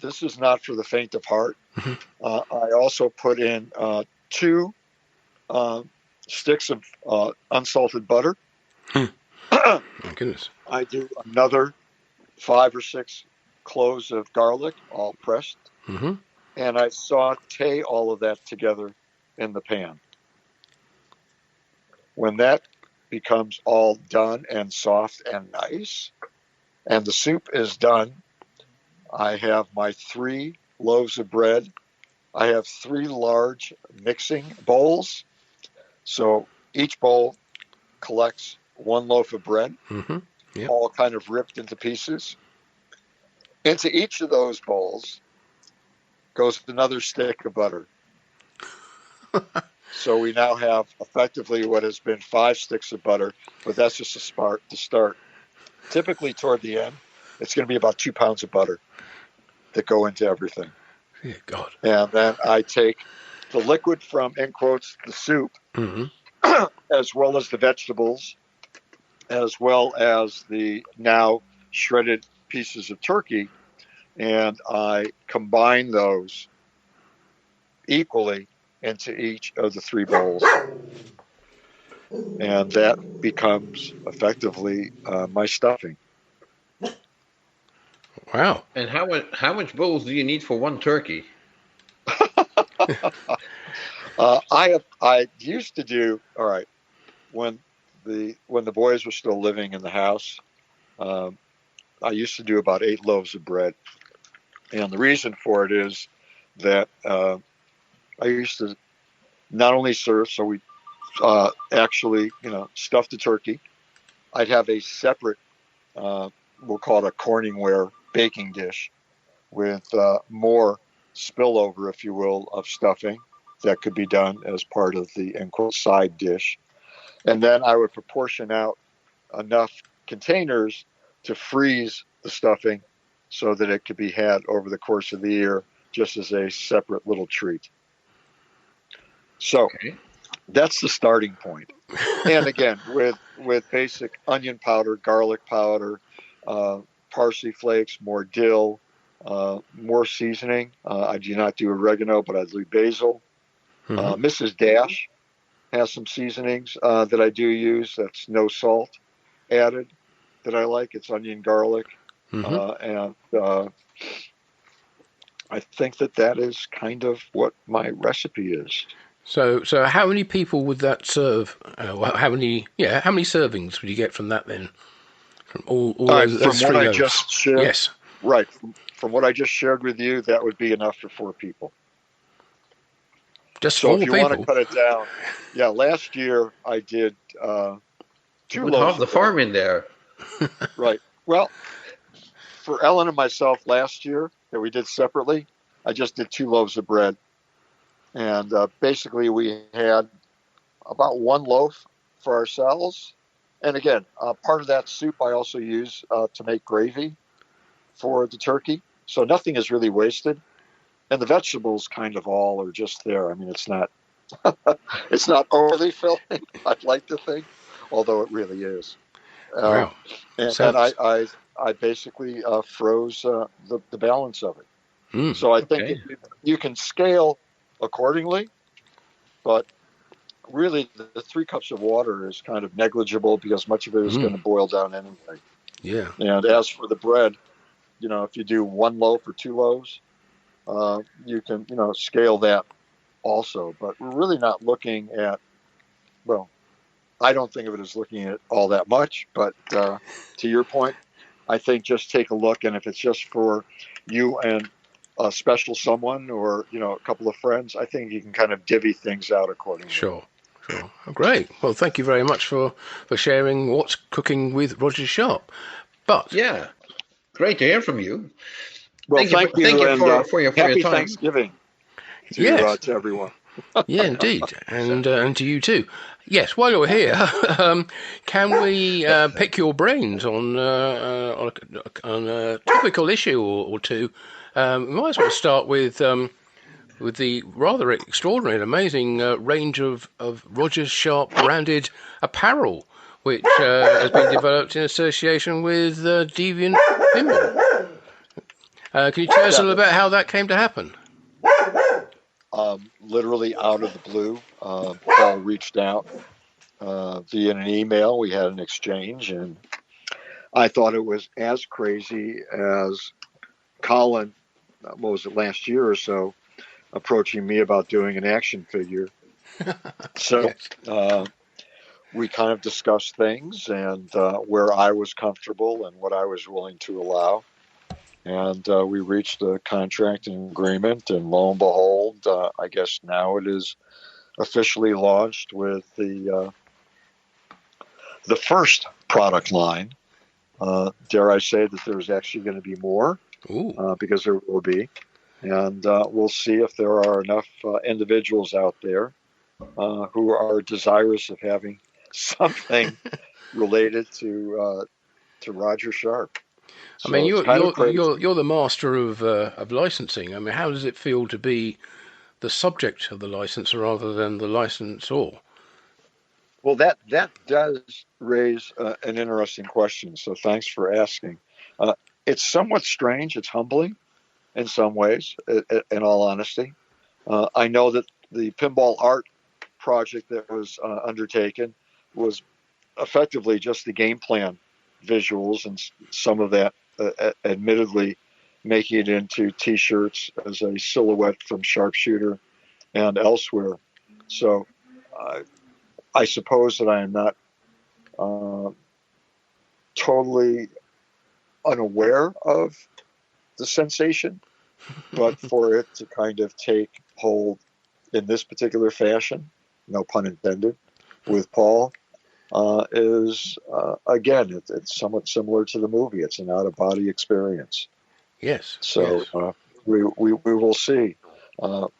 This is not for the faint of heart. I also put in 2 sticks of unsalted butter. My goodness. I do another 5 or 6 cloves of garlic, all pressed. And I saute all of that together in the pan. When that becomes all done and soft and nice, and the soup is done, I have my 3 loaves of bread. I have 3 large mixing bowls. So each bowl collects 1 loaf of bread, all kind of ripped into pieces. Into each of those bowls goes another stick of butter. So we now have effectively what has been 5 sticks of butter, but that's just to start. Typically toward the end, it's going to be about 2 pounds of butter that go into everything. Yeah, God. And then I take the liquid from, in quotes, the soup, as well as the vegetables, as well as the now shredded pieces of turkey, and I combine those equally into each of the 3 bowls. And that becomes effectively my stuffing. Wow. And how much bowls do you need for 1 turkey? I used to do, all right, when the boys were still living in the house, I used to do about 8 loaves of bread. And the reason for it is that I used to not only serve, so we actually, stuff the turkey. I'd have a separate, we'll call it a Corningware baking dish, with more spillover, if you will, of stuffing that could be done as part of the in quote side dish. And then I would proportion out enough containers to freeze the stuffing so that it could be had over the course of the year just as a separate little treat. So that's the starting point. And again, with basic onion powder, garlic powder, parsley flakes, more dill, more seasoning. I do not do oregano, but I do basil. Mrs. Dash has some seasonings that I do use. That's no salt added that I like. It's onion, garlic, and I think that is kind of what my recipe is. So how many people would that serve? How many servings would you get from that then? From all those from three what I loaves? just shared, Yes. Right. From what I just shared with you, that would be enough for 4 people. Just so 4 if you people? want to cut it down, last year I did 2 Put loaves. half the farm in there. Right. Well, for Ellen and myself last year that we did separately, I just did 2 loaves of bread. And basically we had about 1 loaf for ourselves. And again, part of that soup I also use to make gravy for the turkey. So nothing is really wasted. And the vegetables kind of all are just there. I mean, it's not it's not overly filling, I'd like to think, although it really is. Wow. And I basically froze the balance of it. So I think you can scale accordingly, but really the 3 cups of water is kind of negligible because much of it is going to boil down anyway. Yeah. And as for the bread, if you do 1 loaf or 2 loaves, you can, scale that also. But we're really not looking at, well, I don't think of it as looking at all that much. But to your point, I think just take a look. And if it's just for you and a special someone or, a couple of friends, I think you can kind of divvy things out accordingly. Sure. Oh, great. Well, thank you very much for sharing what's cooking with Roger Sharp. But yeah, great to hear from you. Well, thank you for your happy time. Thanksgiving to everyone. Yeah, indeed, and to you too. Yes, while you're here, can we pick your brains on a topical issue or two? We might as well start with the rather extraordinary and amazing range of Roger Sharp branded apparel, which has been developed in association with Deviant Pinball. Can you tell us a little bit how that came to happen? Literally out of the blue, Paul reached out via an email. We had an exchange, and I thought it was as crazy as Colin, what was it, last year or so, approaching me about doing an action figure. So we kind of discussed things and where I was comfortable and what I was willing to allow. And we reached a contract and agreement, and lo and behold, I guess now it is officially launched with the first product line. Dare I say that there's actually going to be more, because there will be. And we'll see if there are enough individuals out there who are desirous of having something related to Roger Sharp. I mean, you're the master of licensing. I mean, how does it feel to be the subject of the license rather than the licensor? Well, that does raise an interesting question. So thanks for asking. It's somewhat strange. It's humbling in some ways, in all honesty. I know that the pinball art project that was undertaken was effectively just the game plan visuals, and some of that admittedly making it into T-shirts as a silhouette from Sharpshooter and elsewhere. So I suppose that I am not totally unaware of the sensation, but for it to kind of take hold in this particular fashion, no pun intended, with Paul, is again, it's somewhat similar to the movie. It's an out-of-body experience. Yes. So Yes. we will see.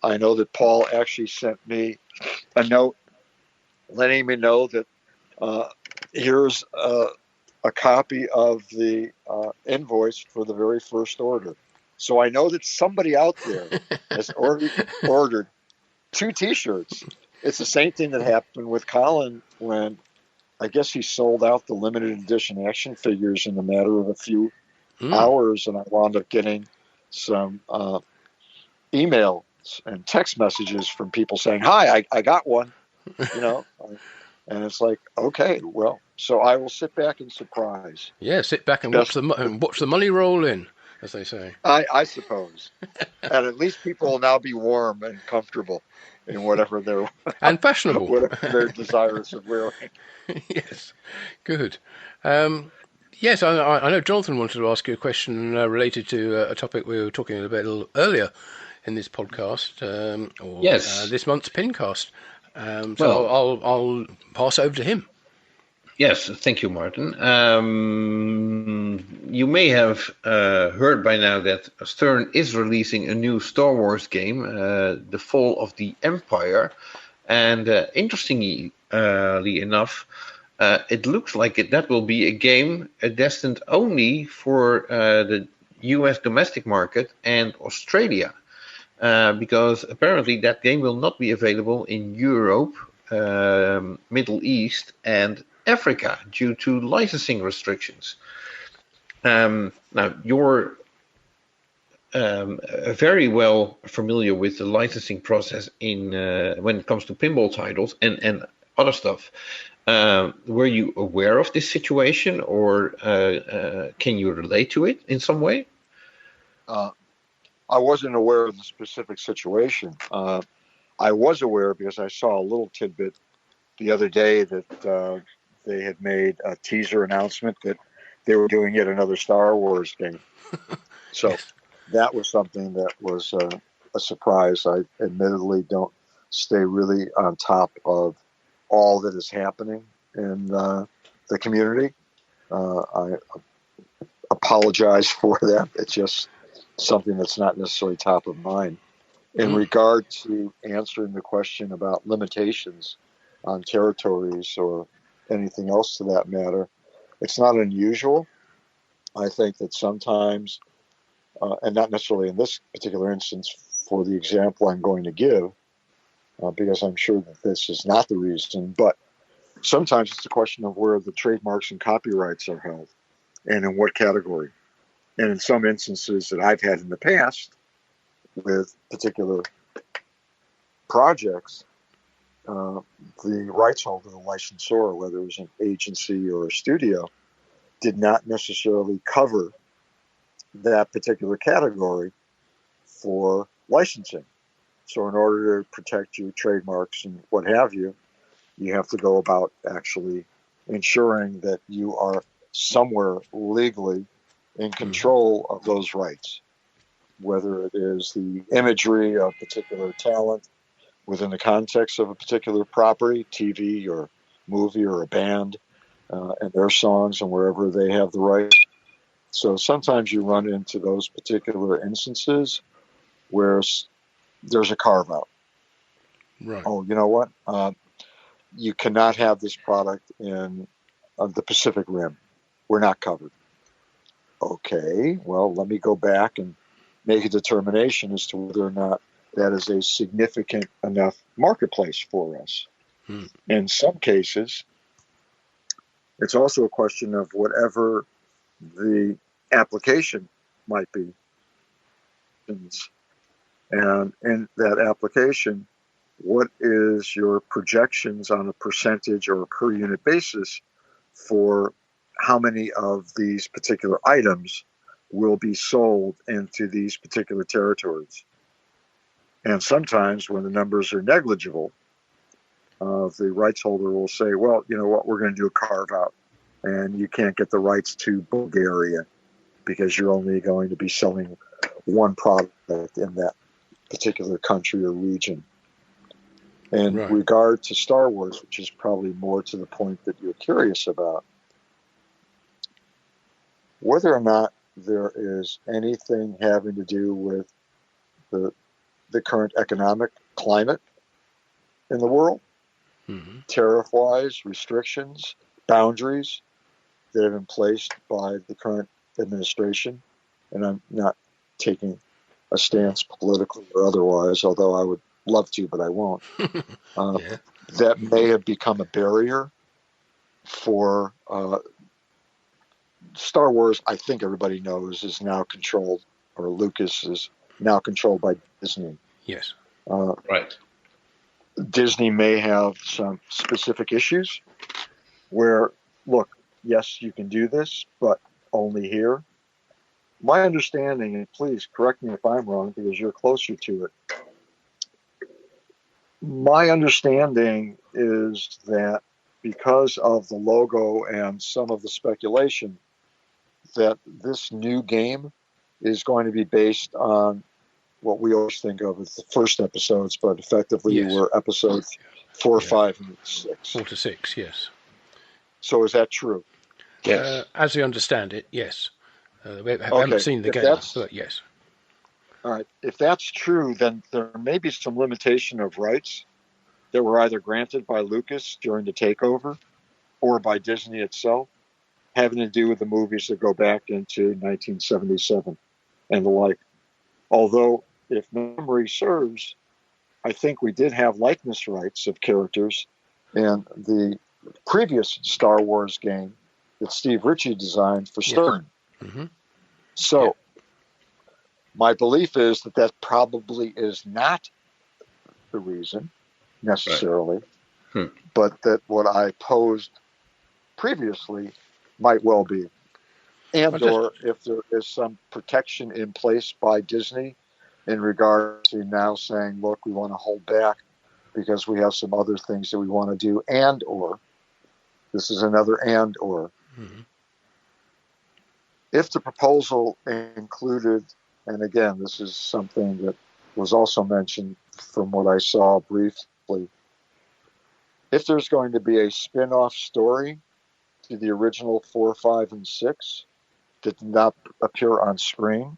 I know that Paul actually sent me a note letting me know that here's a copy of the invoice for the very first order. So I know that somebody out there has already ordered 2 T-shirts. It's the same thing that happened with Colin when I guess he sold out the limited edition action figures in a matter of a few hours, and I wound up getting some emails and text messages from people saying, "Hi, I got one," you know, and it's like, okay, well, so I will sit back and surprise. Yeah, sit back and Best, watch the money roll in, as they say. I suppose, and at least people will now be warm and comfortable in whatever they're And fashionable. whatever they're desirous of wearing. Yes, good. Yes, I know Jonathan wanted to ask you a question related to a topic we were talking about a little earlier in this podcast, Yes. this month's PINcast. So Well, I'll pass over to him. yes, thank you, Martin. You may have heard by now that Stern is releasing a new Star Wars game, The Fall of the Empire. And interestingly enough, it looks like that will be a game destined only for the US domestic market and Australia. Because apparently that game will not be available in Europe, Middle East, and Africa due to licensing restrictions. Now, you're very well familiar with the licensing process in when it comes to pinball titles and other stuff. Were you aware of this situation, or can you relate to it in some way? I wasn't aware of the specific situation. I was aware because I saw a little tidbit the other day that they had made a teaser announcement that they were doing yet another Star Wars game. So that was something that was a surprise. I admittedly don't stay really on top of all that is happening in the community. I apologize for that. It's just something that's not necessarily top of mind. In regard to answering the question about limitations on territories or anything else to that matter, it's not unusual. I think that sometimes, and not necessarily in this particular instance for the example I'm going to give, because I'm sure that this is not the reason, but sometimes it's a question of where the trademarks and copyrights are held and in what category. And in some instances that I've had in the past with particular projects, the rights holder, the licensor, whether it was an agency or a studio, did not necessarily cover that particular category for licensing. So in order to protect your trademarks and what have you, you have to go about actually ensuring that you are somewhere legally in control of those rights, whether it is the imagery of particular talent within the context of a particular property, TV or movie or a band, and their songs and wherever they have the rights. So sometimes you run into those particular instances where there's a carve out. Right. Oh, you know what? You cannot have this product in the Pacific Rim. We're not covered. Okay, well, let me go back and make a determination as to whether or not that is a significant enough marketplace for us. In some cases, it's also a question of whatever the application might be. And in that application, what is your projections on a percentage or a per unit basis for how many of these particular items will be sold into these particular territories? And sometimes when the numbers are negligible, the rights holder will say, well, you know what, we're going to do a carve out and you can't get the rights to Bulgaria because you're only going to be selling one product in that particular country or region. In regard to Star Wars, which is probably more to the point that you're curious about, whether or not there is anything having to do with the current economic climate in the world, tariff-wise, restrictions, boundaries that have been placed by the current administration. And I'm not taking a stance politically or otherwise, although I would love to, but I won't. Yeah. That may have become a barrier for Star Wars. I think everybody knows is now controlled, or Lucas is now controlled by Disney. Yes. Right. Disney may have some specific issues where, look, yes, you can do this, but only here. My understanding, and please correct me if I'm wrong because you're closer to it. My understanding is that because of the logo and some of the speculation, that this new game is going to be based on what we always think of as the first episodes, but effectively were episodes 4, 5, and 6. 4 to 6, yes. So is that true? Yes. As we understand it, yes. We haven't seen the game, but yes. All right. If that's true, then there may be some limitation of rights that were either granted by Lucas during the takeover or by Disney itself, having to do with the movies that go back into 1977 and the like. Although, if memory serves, I think we did have likeness rights of characters in the previous Star Wars game that Steve Ritchie designed for Stern. Mm-hmm. So, my belief is that probably is not the reason necessarily, but that what I posed previously might well be. And or if there is some protection in place by Disney in regard to now saying, look, we want to hold back because we have some other things that we want to do, and or, this is another and or. If the proposal included, and again, this is something that was also mentioned from what I saw briefly, if there's going to be a spin-off story to the original 4, 5, and 6 that did not appear on screen,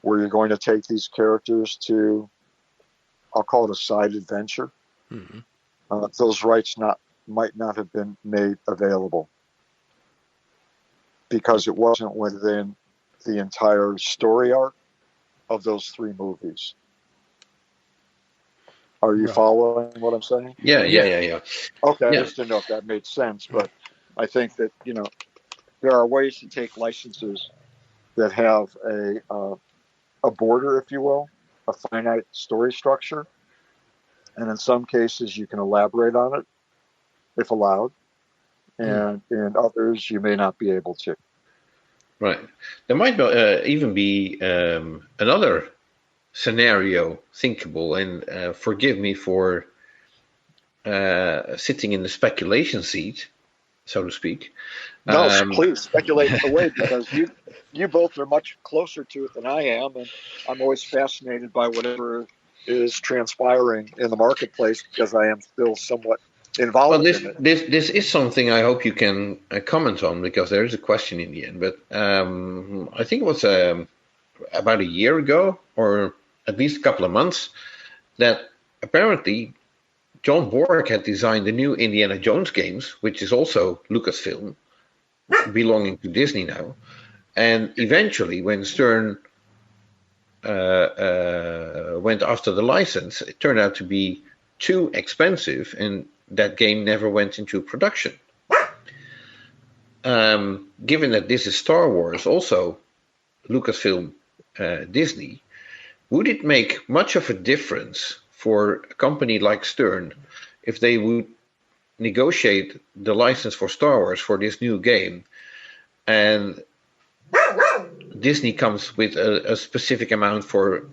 where you're going to take these characters to, I'll call it a side adventure, those rights might not have been made available because it wasn't within the entire story arc of those 3 movies. Are you following what I'm saying? Yeah. Okay, I just didn't know if that made sense, but I think that, there are ways to take licenses that have a border, if you will, a finite story structure, and in some cases you can elaborate on it if allowed, and in others you may not be able to. Right. There might even be another scenario thinkable, and forgive me for sitting in the speculation seat, so to speak. No, please speculate away, because you both are much closer to it than I am, and I'm always fascinated by whatever is transpiring in the marketplace because I am still somewhat involved in it. This is something I hope you can comment on, because there is a question in the end. But I think it was about a year ago, or at least a couple of months, that apparently John Borg had designed the new Indiana Jones games, which is also Lucasfilm, belonging to Disney now. And eventually, when Stern went after the license, it turned out to be too expensive, and that game never went into production. Given that this is Star Wars, also Lucasfilm, Disney, would it make much of a difference for a company like Stern if they would negotiate the license for Star Wars for this new game, and Disney comes with a specific amount for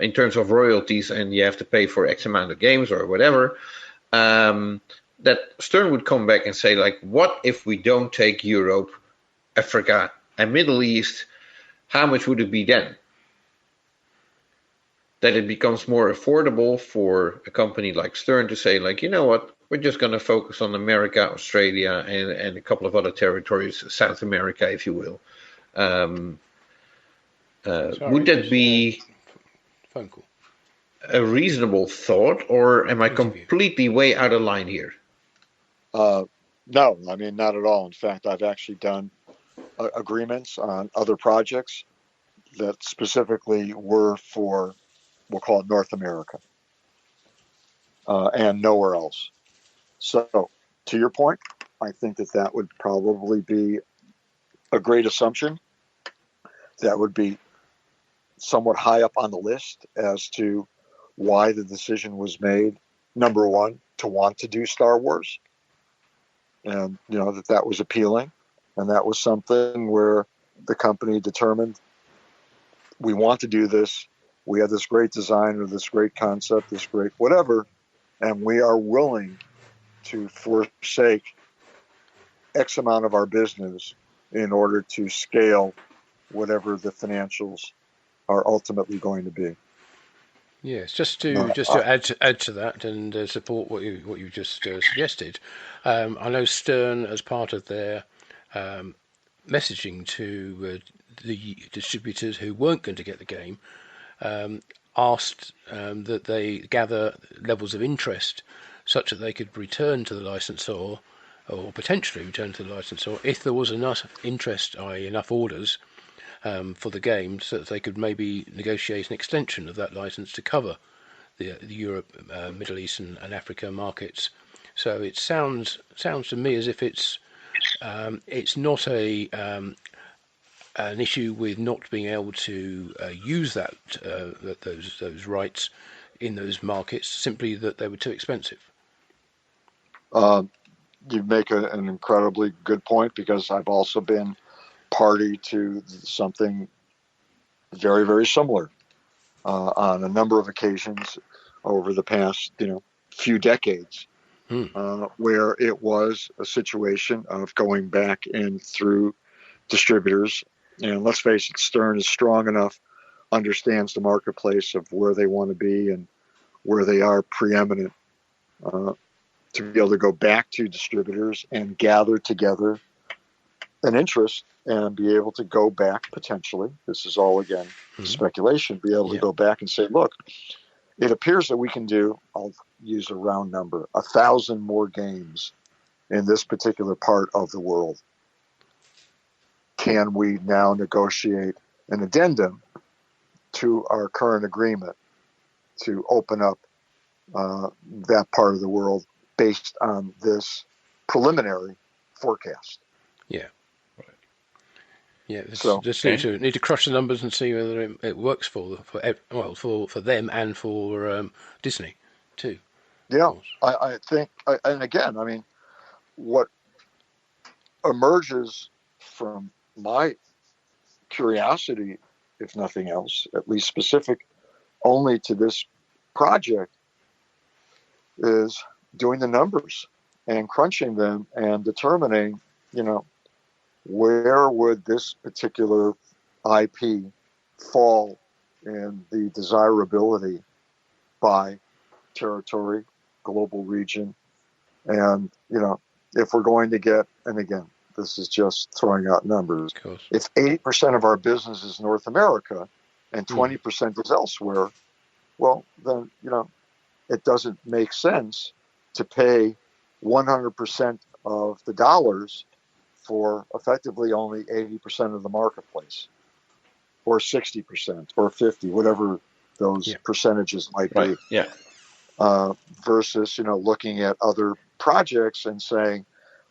in terms of royalties, and you have to pay for X amount of games or whatever, that Stern would come back and say, like, what if we don't take Europe, Africa, and Middle East? How much would it be then? That it becomes more affordable for a company like Stern to say, like, you know what, we're just going to focus on America, Australia, and a couple of other territories, South America, if you will. would that be phone call? A reasonable thought, or am I completely way out of line here? No, I mean, not at all. In fact, I've actually done agreements on other projects that specifically were for, we'll call it North America, and nowhere else. So, to your point, I think that that would probably be a great assumption. That would be somewhat high up on the list as to why the decision was made. Number one, to want to do Star Wars, and that was appealing, and that was something where the company determined, we want to do this. We have this great design or this great concept, this great whatever, and we are willing to forsake X amount of our business in order to scale whatever the financials are ultimately going to be. Yes, just to add to that and support what you just suggested. I know Stern, as part of their messaging to the distributors who weren't going to get the game, asked that they gather levels of interest such that they could return to the licensor, or potentially return to the licensor, if there was enough interest, i.e. enough orders for the game, so that they could maybe negotiate an extension of that license to cover the Europe, Middle East and Africa markets. So it sounds to me as if it's not an issue with not being able to use those rights in those markets, simply that they were too expensive. You make an incredibly good point, because I've also been party to something very, very similar on a number of occasions over the past few decades, where it was a situation of going back in through distributors. And let's face it, Stern is strong enough, understands the marketplace of where they want to be and where they are preeminent, to be able to go back to distributors and gather together an interest and be able to go back potentially. This is all, again, speculation. Be able to go back and say, look, it appears that we can do, I'll use a round number, 1,000 more games in this particular part of the world. Can we now negotiate an addendum to our current agreement to open up that part of the world based on this preliminary forecast? Yeah. Yeah, just need to crush the numbers and see whether it works for them and for Disney too. Yeah, I think, and again, I mean, what emerges from my curiosity, if nothing else, at least specific only to this project, is doing the numbers and crunching them and determining, where would this particular IP fall in the desirability by territory, global region, and, if we're going to get, and again, this is just throwing out numbers, if 80% of our business is North America and 20% is elsewhere, well, then, it doesn't make sense to pay 100% of the dollars for effectively only 80% of the marketplace, or 60%, or 50%, whatever those percentages might be. Yeah. Versus, looking at other projects and saying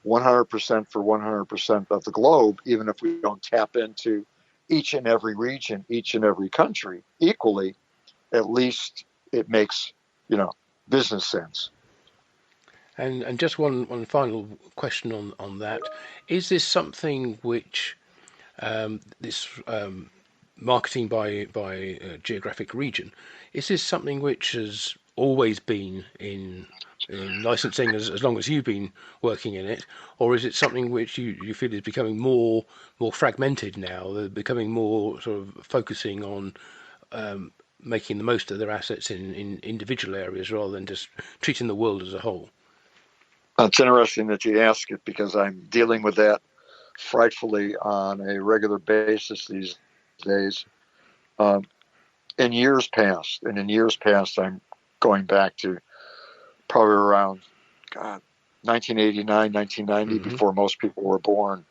100% for 100% of the globe, even if we don't tap into each and every region, each and every country equally, at least it makes, business sense. And just one final question on that. Is this something which this marketing by geographic region, is this something which has always been in licensing as long as you've been working in it, or is it something which you feel is becoming more fragmented now? They're becoming more sort of focusing on making the most of their assets in individual areas rather than just treating the world as a whole? It's interesting that you ask it, because I'm dealing with that frightfully on a regular basis these days. In years past, I'm going back to probably around, 1989, 1990, before most people were born.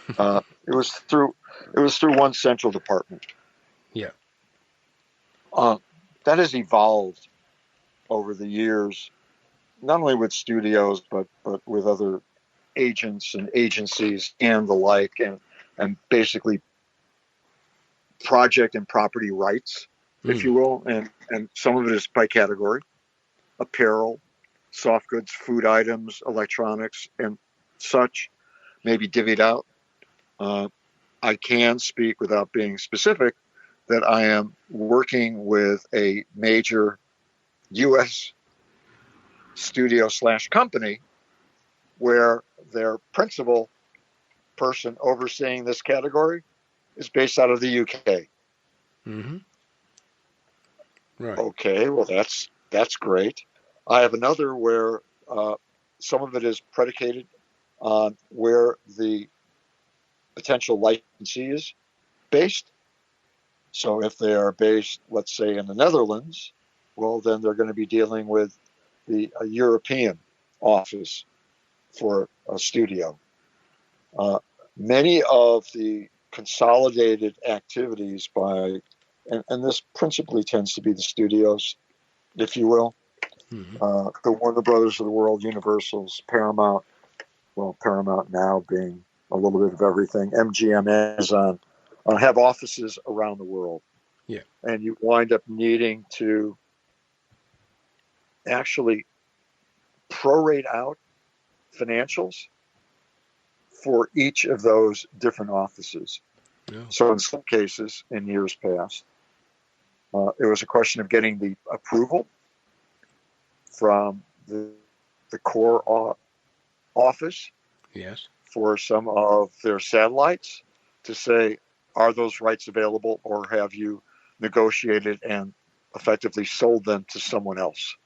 It was through one central department. Yeah. That has evolved over the years, not only with studios, but with other agents and agencies and the like, and basically project and property rights, if you will, and some of it is by category: apparel, soft goods, food items, electronics, and such, maybe divvied out. I can speak without being specific that I am working with a major U.S. studio / company where their principal person overseeing this category is based out of the UK. Right. Okay, well that's great. I have another where some of it is predicated on where the potential licensee is based. So if they are based, let's say, in the Netherlands, well, then they're going to be dealing with the European office for a studio. Many of the consolidated activities by, and this principally tends to be the studios, if you will, the Warner Brothers of the world, Universal's, Paramount, well, Paramount now being a little bit of everything, MGM, Amazon, have offices around the world. Yeah. And you wind up needing to actually prorate out financials for each of those different offices. Yeah. So in some cases, in years past, it was a question of getting the approval from the core office. Yes. For some of their satellites to say, are those rights available, or have you negotiated and effectively sold them to someone else?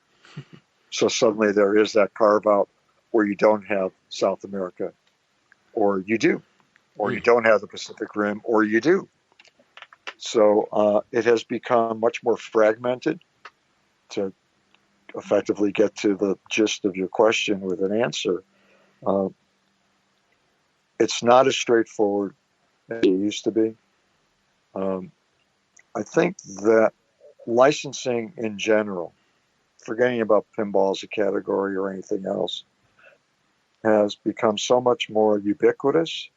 So suddenly there is that carve out where you don't have South America, or you do, or you don't have the Pacific Rim, or you do. So it has become much more fragmented. To effectively get to the gist of your question with an answer, it's not as straightforward as it used to be. I think that licensing in general, forgetting about pinball as a category or anything else, has become so much more ubiquitous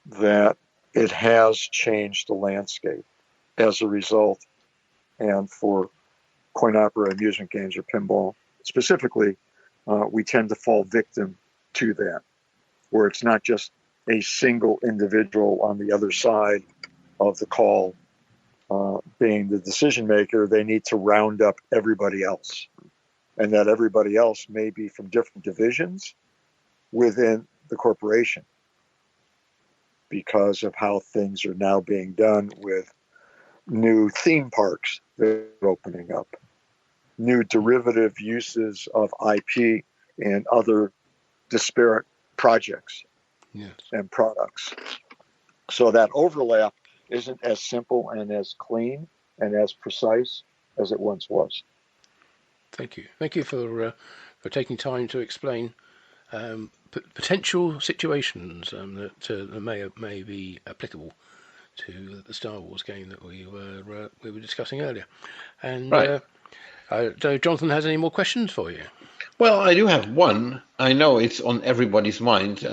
that it has changed the landscape as a result. And for coin opera amusement games or pinball specifically, we tend to fall victim to that, where it's not just a single individual on the other side of the call being the decision maker. They need to round up everybody else, and that everybody else may be from different divisions within the corporation because of how things are now being done with new theme parks that are opening up, new derivative uses of IP and other disparate projects and products. So that overlap isn't as simple and as clean and as precise as it once was. Thank you. Thank you for taking time to explain potential situations that may be applicable to the Star Wars game that we were discussing earlier. And right. I don't know if Jonathan has any more questions for you. Well, I do have one. I know it's on everybody's mind.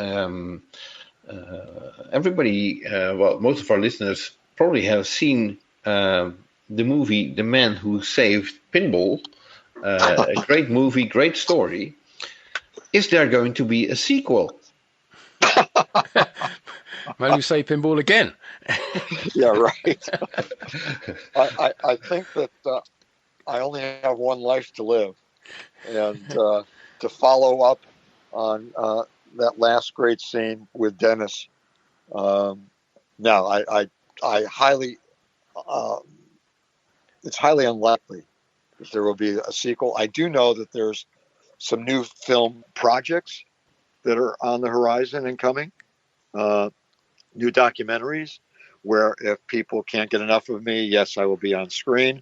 Everybody, well, most of our listeners probably have seen the movie The Man Who Saved Pinball. A great movie, great story. Is there going to be a sequel? Man Who Saved Pinball again. Yeah, right. I think that I only have one life to live, and to follow up on that last great scene with Dennis. No, I highly, it's highly unlikely that there will be a sequel. I do know that there's some new film projects that are on the horizon and coming. new documentaries where if people can't get enough of me, yes, I will be on screen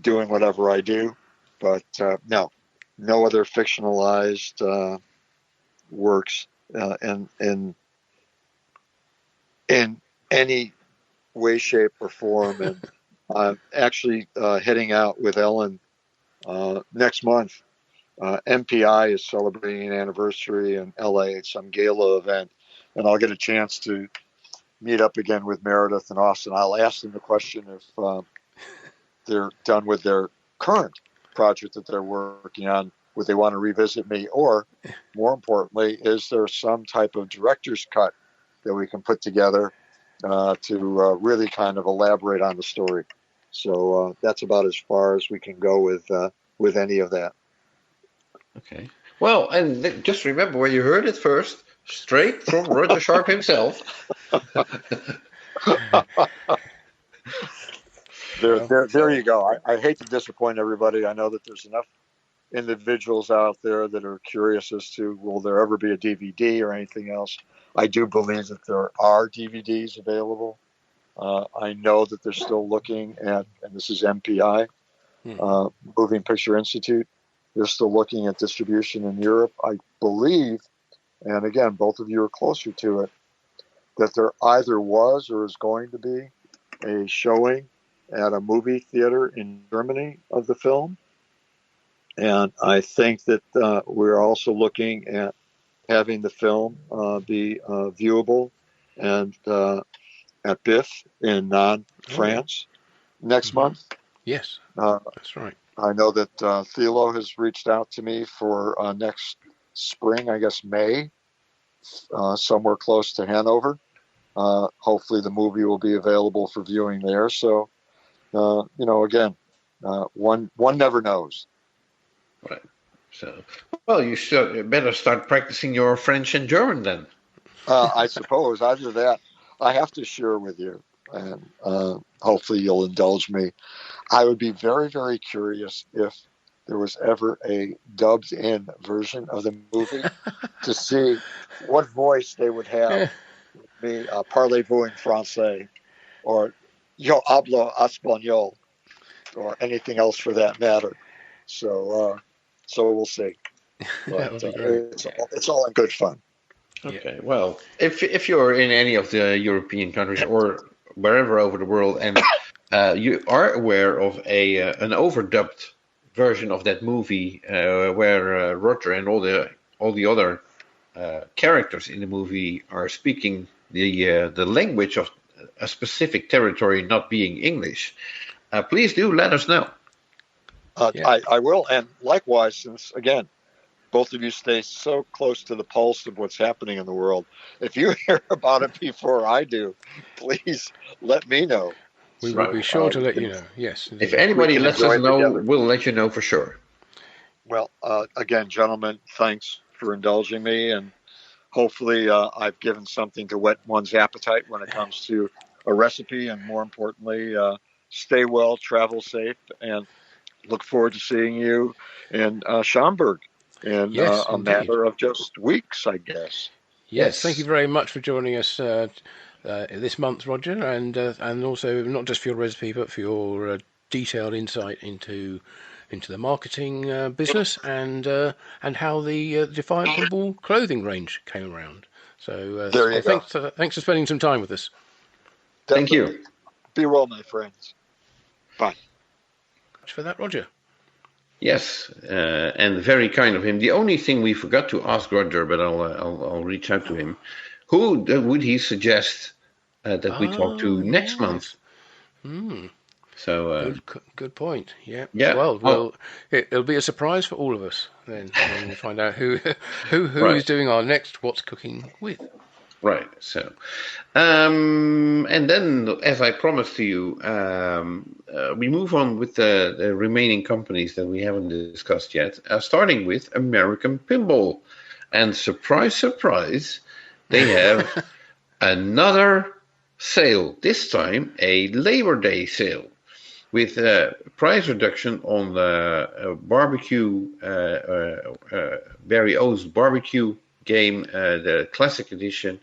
doing whatever I do. But no other fictionalized works in any way, shape, or form. And I'm actually heading out with Ellen next month. MPI is celebrating an anniversary in LA. It's some gala event, and I'll get a chance to meet up again with Meredith and Austin. I'll ask them the question if they're done with their current project that they're working on. Would they want to revisit me? Or, more importantly, is there some type of director's cut that we can put together to really kind of elaborate on the story? So that's about as far as we can go with any of that. Okay. Well, and just remember where you heard it first, straight from Roger Sharp himself. There you go. I hate to disappoint everybody. I know that there's enough individuals out there that are curious as to will there ever be a DVD or anything else. I do believe that there are DVDs available. I know that they're still looking at, and this is MPI, Moving Picture Institute. They're still looking at distribution in Europe. I believe, and again, both of you are closer to it, that there either was or is going to be a showing at a movie theater in Germany of the film. And I think that we're also looking at having the film be viewable and at BIF in France next month. Yes, that's right. I know that Thilo has reached out to me for next spring, I guess May, somewhere close to Hanover. Hopefully the movie will be available for viewing there. So, again, one never knows. Right. So, well, you should better start practicing your French and German then. I suppose. Either that, I have to share with you, and hopefully you'll indulge me. I would be very, very curious if there was ever a dubbed-in version of the movie to see what voice they would have. Me, parlez-vous en français, or yo hablo español, or anything else for that matter. So we'll see. But it's all in good fun. Okay. Well, if you're in any of the European countries or wherever over the world, and you are aware of an overdubbed version of that movie where Roger and all the other characters in the movie are speaking the language of a specific territory, not being English, please do let us know. I will, and likewise, since again, both of you stay so close to the pulse of what's happening in the world. If you hear about it before I do, please let me know. We will be sure to let you know. Yes. Indeed. If anybody lets us know, we'll let you know for sure. Well, again, gentlemen, thanks for indulging me, and hopefully I've given something to whet one's appetite when it comes to a recipe, and more importantly, stay well, travel safe, and look forward to seeing you in Schaumburg in a matter of just weeks, I guess. Yes, thank you very much for joining us this month, Roger, and also not just for your recipe, but for your detailed insight into the marketing business and how the Defiant Pinball clothing range came around. So thanks for spending some time with us. Definitely. Thank you. Be well, my friends. Bye. Much for that, Roger. Yes, and very kind of him. The only thing we forgot to ask Roger, but I'll reach out to him. Who would he suggest that we talk to next month? So good point. Yeah. Yeah. Well, it'll be a surprise for all of us then when we find out who is doing our next What's Cooking with. Right. So, and then, as I promised to you, we move on with the remaining companies that we haven't discussed yet, starting with American Pinball. And surprise, surprise, they have another sale, this time a Labor Day sale, with price reduction on the barbecue, Barry O's barbecue game, the classic edition,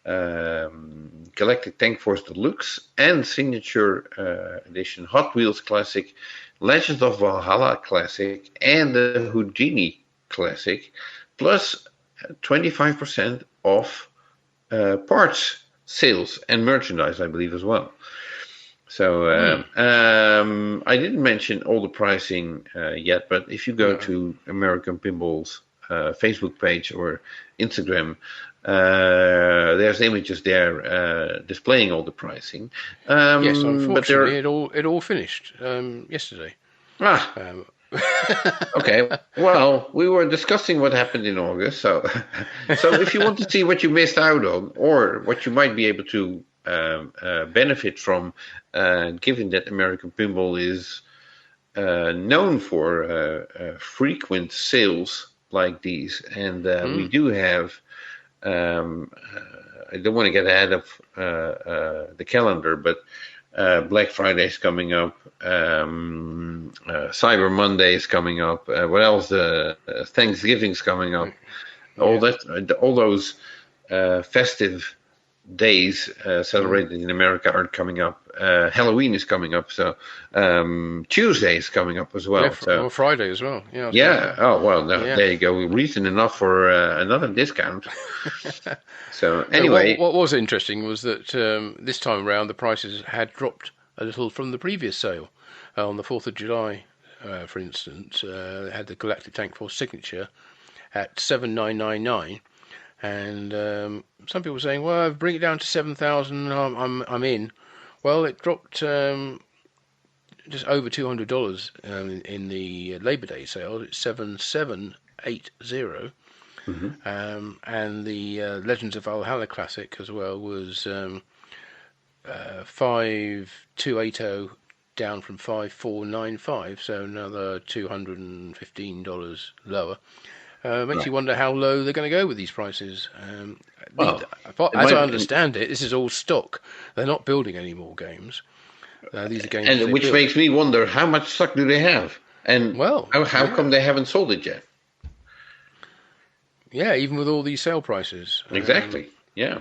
Galactic Tank Force Deluxe and Signature Edition Hot Wheels Classic, Legends of Valhalla Classic, and the Houdini Classic, plus 25% off parts sales and merchandise, I believe, as well. So I didn't mention all the pricing yet, but if you go to American Pinball's Facebook page or Instagram, there's images there displaying all the pricing. Yes, unfortunately, it all finished yesterday. Okay. Well, we were discussing what happened in August, so if you want to see what you missed out on or what you might be able to benefit from, given that American Pinball is known for frequent sales like these, and we do have. I don't want to get ahead of the calendar, but Black Friday is coming up, Cyber Monday is coming up. What else? Thanksgiving's coming up. All those festive days celebrated in America are coming up. Halloween is coming up, so Tuesday is coming up as well. Or Friday as well. Yeah. Oh well, there you go. Reason enough for another discount. So anyway, what was interesting was that this time around the prices had dropped a little from the previous sale. On the 4th of July, for instance, they had the Galactic Tank Force Signature at $7,999. And some people were saying, well, bring it down to 7,000, I'm in. Well, it dropped just over $200 in the Labor Day sale. It's 7,780. And the Legends of Valhalla Classic as well was 5,280 down from 5,495, so another $215 lower. Makes you wonder how low they're going to go with these prices. As I understand it, this is all stock. They're not building any more games. These are games, and which makes me wonder how much stock do they have, and how come they haven't sold it yet? Yeah, even with all these sale prices. Exactly. Yeah.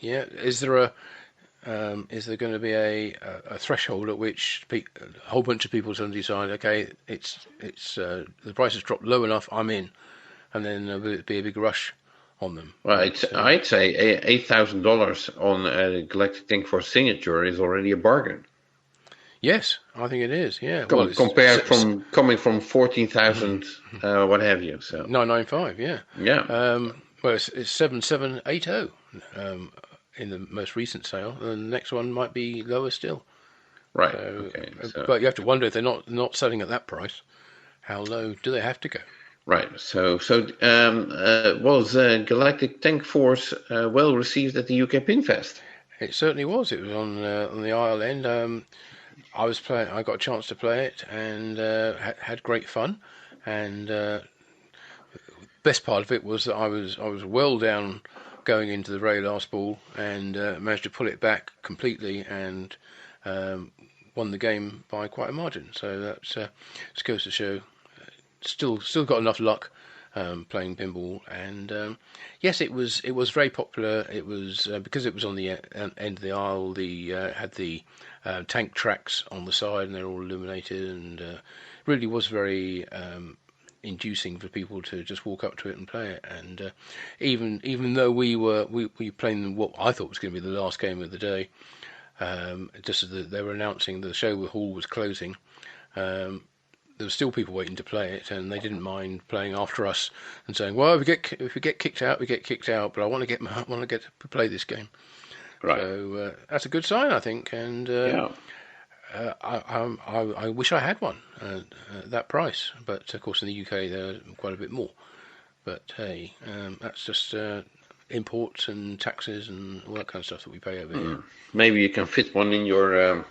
Is there going to be a threshold at which a whole bunch of people suddenly decide, okay, it's the price has dropped low enough, I'm in, and then will it be a big rush on them? Well, I'd say $8,000 on a Galactic Tank Force Signature is already a bargain. Yes, I think it is. Yeah, compared coming from 14,000, what have you? So 995. Yeah. Yeah. Well, it's 7,780. In the most recent sale, and the next one might be lower still. Right. But you have to wonder if they're not selling at that price. How low do they have to go? Right. So was Galactic Tank Force well received at the UK Pinfest? It certainly was. It was on the Isle End. I was playing. I got a chance to play it and had great fun. And best part of it was that I was well down going into the very last ball and managed to pull it back completely and won the game by quite a margin. So that just goes to show still got enough luck playing pinball. And yes, it was very popular. It was because it was on the end of the aisle. Had the tank tracks on the side and they're all illuminated, and really was very inducing for people to just walk up to it and play it. And even though we playing what I thought was going to be the last game of the day, just as they were announcing the show hall was closing, there were still people waiting to play it, and they didn't mind playing after us and saying, well, if we get kicked out, we get kicked out, but I want to get to play this game. Right. So that's a good sign, I think. And I wish I had one at that price, but of course in the UK they're quite a bit more. But hey, that's just imports and taxes and all that kind of stuff that we pay over here. Maybe you can fit one in your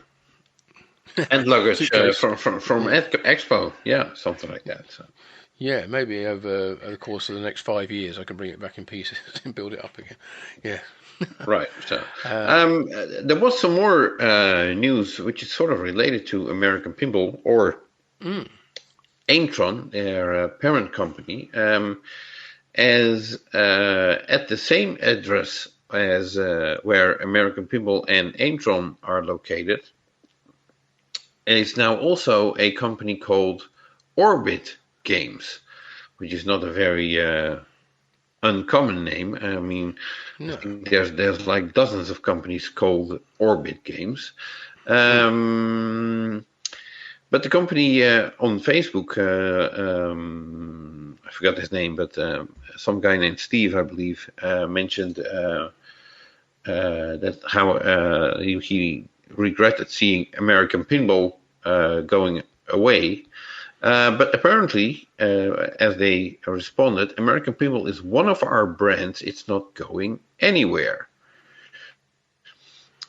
hand luggage from Expo, something like that. So. Yeah, maybe over the course of the next 5 years I can bring it back in pieces and build it up again. Yeah. Right. So, there was some more news which is sort of related to American Pinball or Aimtron, their parent company, as at the same address as where American Pinball and Aimtron are located, is now also a company called Orbit Games, which is not a very uncommon name. I mean, no. I think there's like dozens of companies called Orbit Games. But the company on Facebook, I forgot his name, but some guy named Steve, I believe, mentioned that how he regretted seeing American Pinball going away. But apparently, as they responded, American Pinball is one of our brands. It's not going anywhere.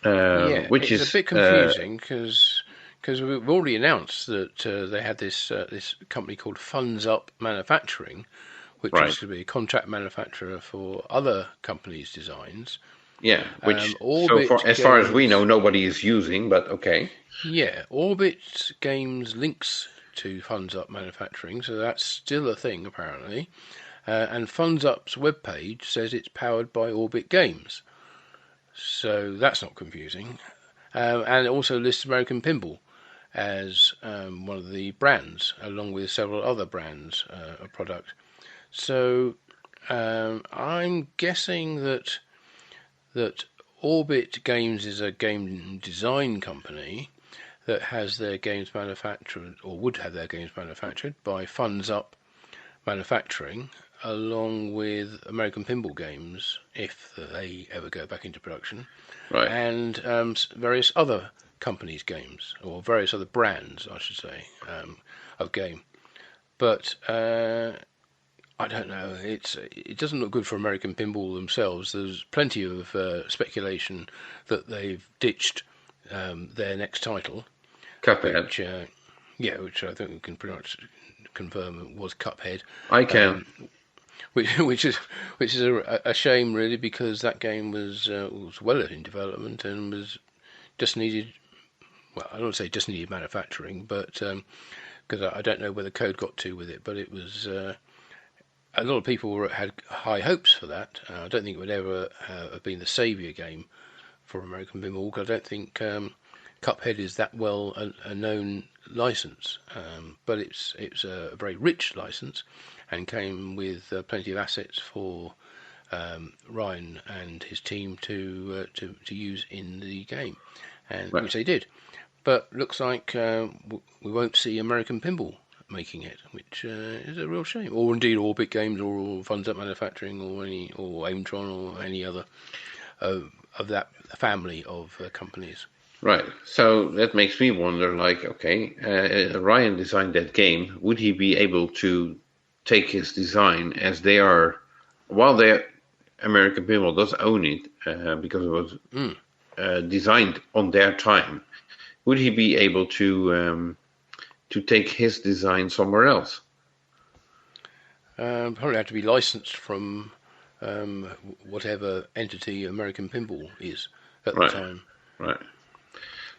Which is a bit confusing because we've already announced that they had this company called Funsup Manufacturing, which is to be a contract manufacturer for other companies' designs. Yeah, which as far as we know, nobody is using, but okay. Yeah, Orbit Games links to Funsup Manufacturing, so that's still a thing apparently. And Funsup's webpage says it's powered by Orbit Games, so that's not confusing. And it also lists American Pinball as one of the brands, along with several other brands of product. So I'm guessing that Orbit Games is a game design company that has their games manufactured, or would have their games manufactured by Funsup Manufacturing, along with American Pinball Games, if they ever go back into production, right, and various other companies' games, or various other brands, I should say, of game. But I don't know. It doesn't look good for American Pinball themselves. There's plenty of speculation that they've ditched their next title, Cuphead. Which I think we can pretty much confirm was Cuphead. I can. Which is a shame, really, because that game was well in development and was just needed. Well, I don't want to say just needed manufacturing, but because I don't know where the code got to with it, but it was. A lot of people had high hopes for that. I don't think it would ever have been the saviour game for American Pinball, because I don't think Cuphead is that well a known license. But it's a very rich license, and came with plenty of assets for Ryan and his team to use in the game, and which they did. But looks like we won't see American Pinball making it, which is a real shame. Or indeed Orbit Games, or Funsup Manufacturing, or Aimtron, or any other of that family of companies. Right. So that makes me wonder, like, okay, Ryan designed that game. Would he be able to take his design, as they are, while American Pinball does own it, because it was designed on their time, would he be able to take his design somewhere else? Probably have to be licensed from whatever entity American Pinball is at the time. Right.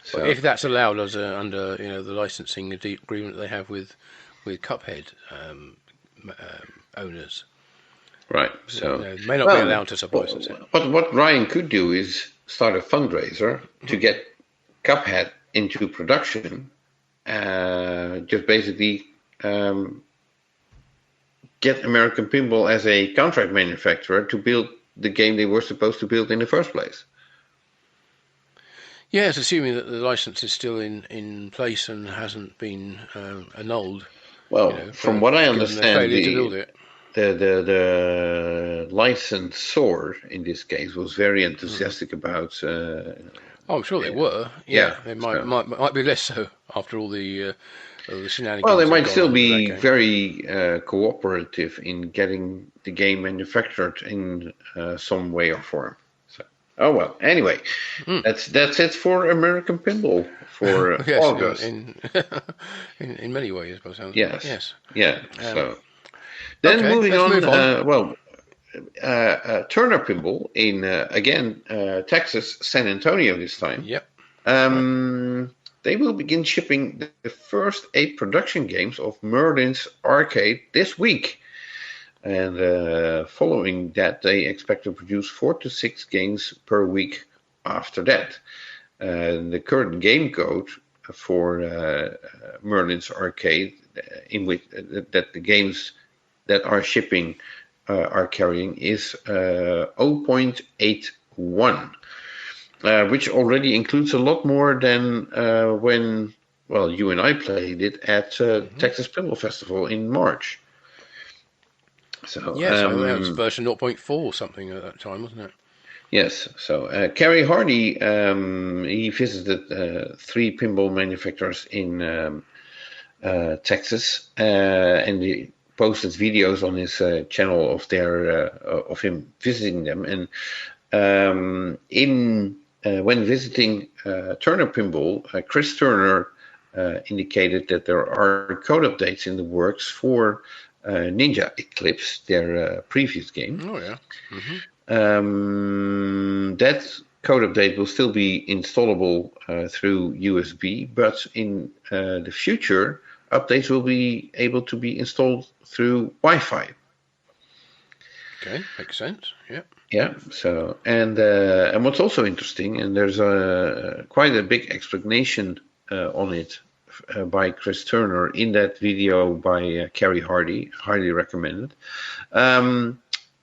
So if that's allowed under the licensing agreement they have with Cuphead owners. Right. So it may not be allowed to sub-license it. But what Ryan could do is start a fundraiser to get Cuphead into production. Just basically get American Pinball as a contract manufacturer to build the game they were supposed to build in the first place. Yes, assuming that the license is still in place and hasn't been annulled. Well, from what I understand, the licensor in this case was very enthusiastic about. I'm sure they were. Yeah, they might be less so after all the shenanigans. Well, they might still be very cooperative in getting the game manufactured in some way or form. So, oh well. Anyway, that's it for American Pinball for August. In many ways, by the sounds. Yes. Yeah. So then moving on. Turner Pinball in again Texas, San Antonio this time. Yep. They will begin shipping the first 8 production games of Merlin's Arcade this week. And following that, they expect to produce 4 to 6 games per week after that. The current game code for Merlin's Arcade, in which that the games that are shipping are carrying, is 0.81, which already includes a lot more than when, well, you and I played it at Texas Pinball Festival in March. So yes, I think that was version 0.4 or something at that time, wasn't it? Yes. So Kerry Hardy, he visited 3 pinball manufacturers in Texas, and he posted videos on his channel of of him visiting them. And when visiting Turner Pinball, Chris Turner indicated that there are code updates in the works for Ninja Eclipse, their previous game. Oh yeah. Mm-hmm. That code update will still be installable through USB, but in the future, updates will be able to be installed through Wi-Fi. Okay, makes sense. Yeah. Yeah. So and what's also interesting, and there's quite a big explanation on it by Chris Turner in that video by Kerry Hardy, highly recommended,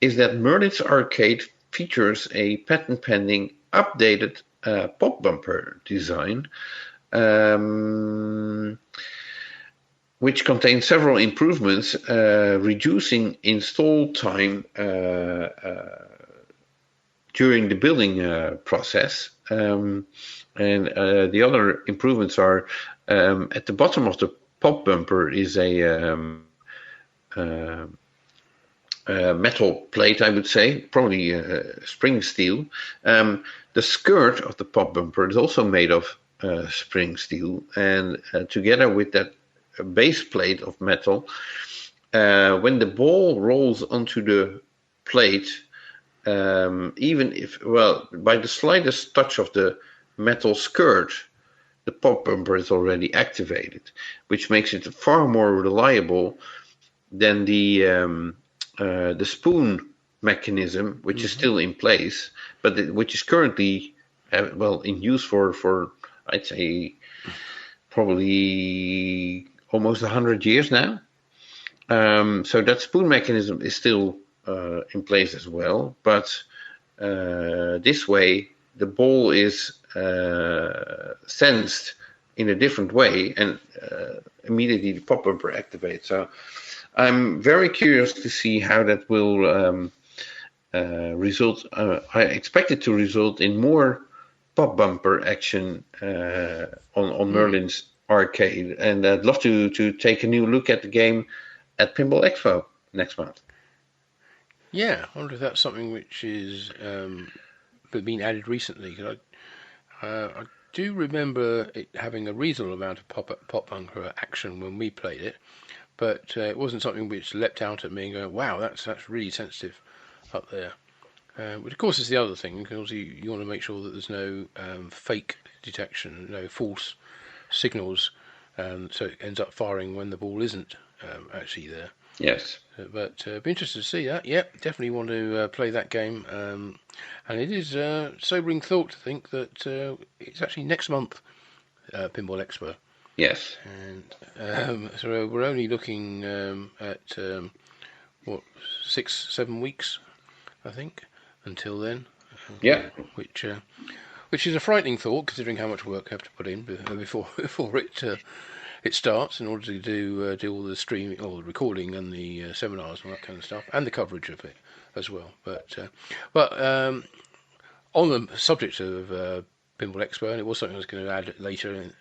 is that Merlin's Arcade features a patent-pending updated pop bumper design, which contains several improvements, reducing install time during the building process. And the other improvements are, at the bottom of the pop bumper is a metal plate, I would say, probably spring steel. The skirt of the pop bumper is also made of spring steel, and together with that base plate of metal, when the ball rolls onto the plate, even if, well, by the slightest touch of the metal skirt, the pop bumper is already activated, which makes it far more reliable than the spoon mechanism, which is still in place, but which is currently in use for I'd say probably almost 100 years now. So that spoon mechanism is still in place as well, but this way the ball is sensed in a different way, and immediately the pop bumper activates. So I'm very curious to see how that will result. I expect it to result in more pop bumper action on Merlin's Arcade, and I'd love to take a new look at the game at Pinball Expo next month. Yeah, I wonder if that's something which is been added recently. Cause I do remember it having a reasonable amount of pop bumper action when we played it, but it wasn't something which leapt out at me and going, "Wow, that's really sensitive up there." Which of course is the other thing, because you want to make sure that there's no fake detection, no false signals, so it ends up firing when the ball isn't actually there. Yes. But be interested to see that. Yep, definitely want to play that game. And it is sobering thought to think that it's actually next month, Pinball Expo. Yes. And so we're only looking at 6-7 weeks, I think, until then. Yeah. Which is a frightening thought, considering how much work I have to put in before it starts, in order to do all the streaming, or the recording, and the seminars and all that kind of stuff, and the coverage of it as well. But on the subject of Pinball Expo, and it was something I was going to add later,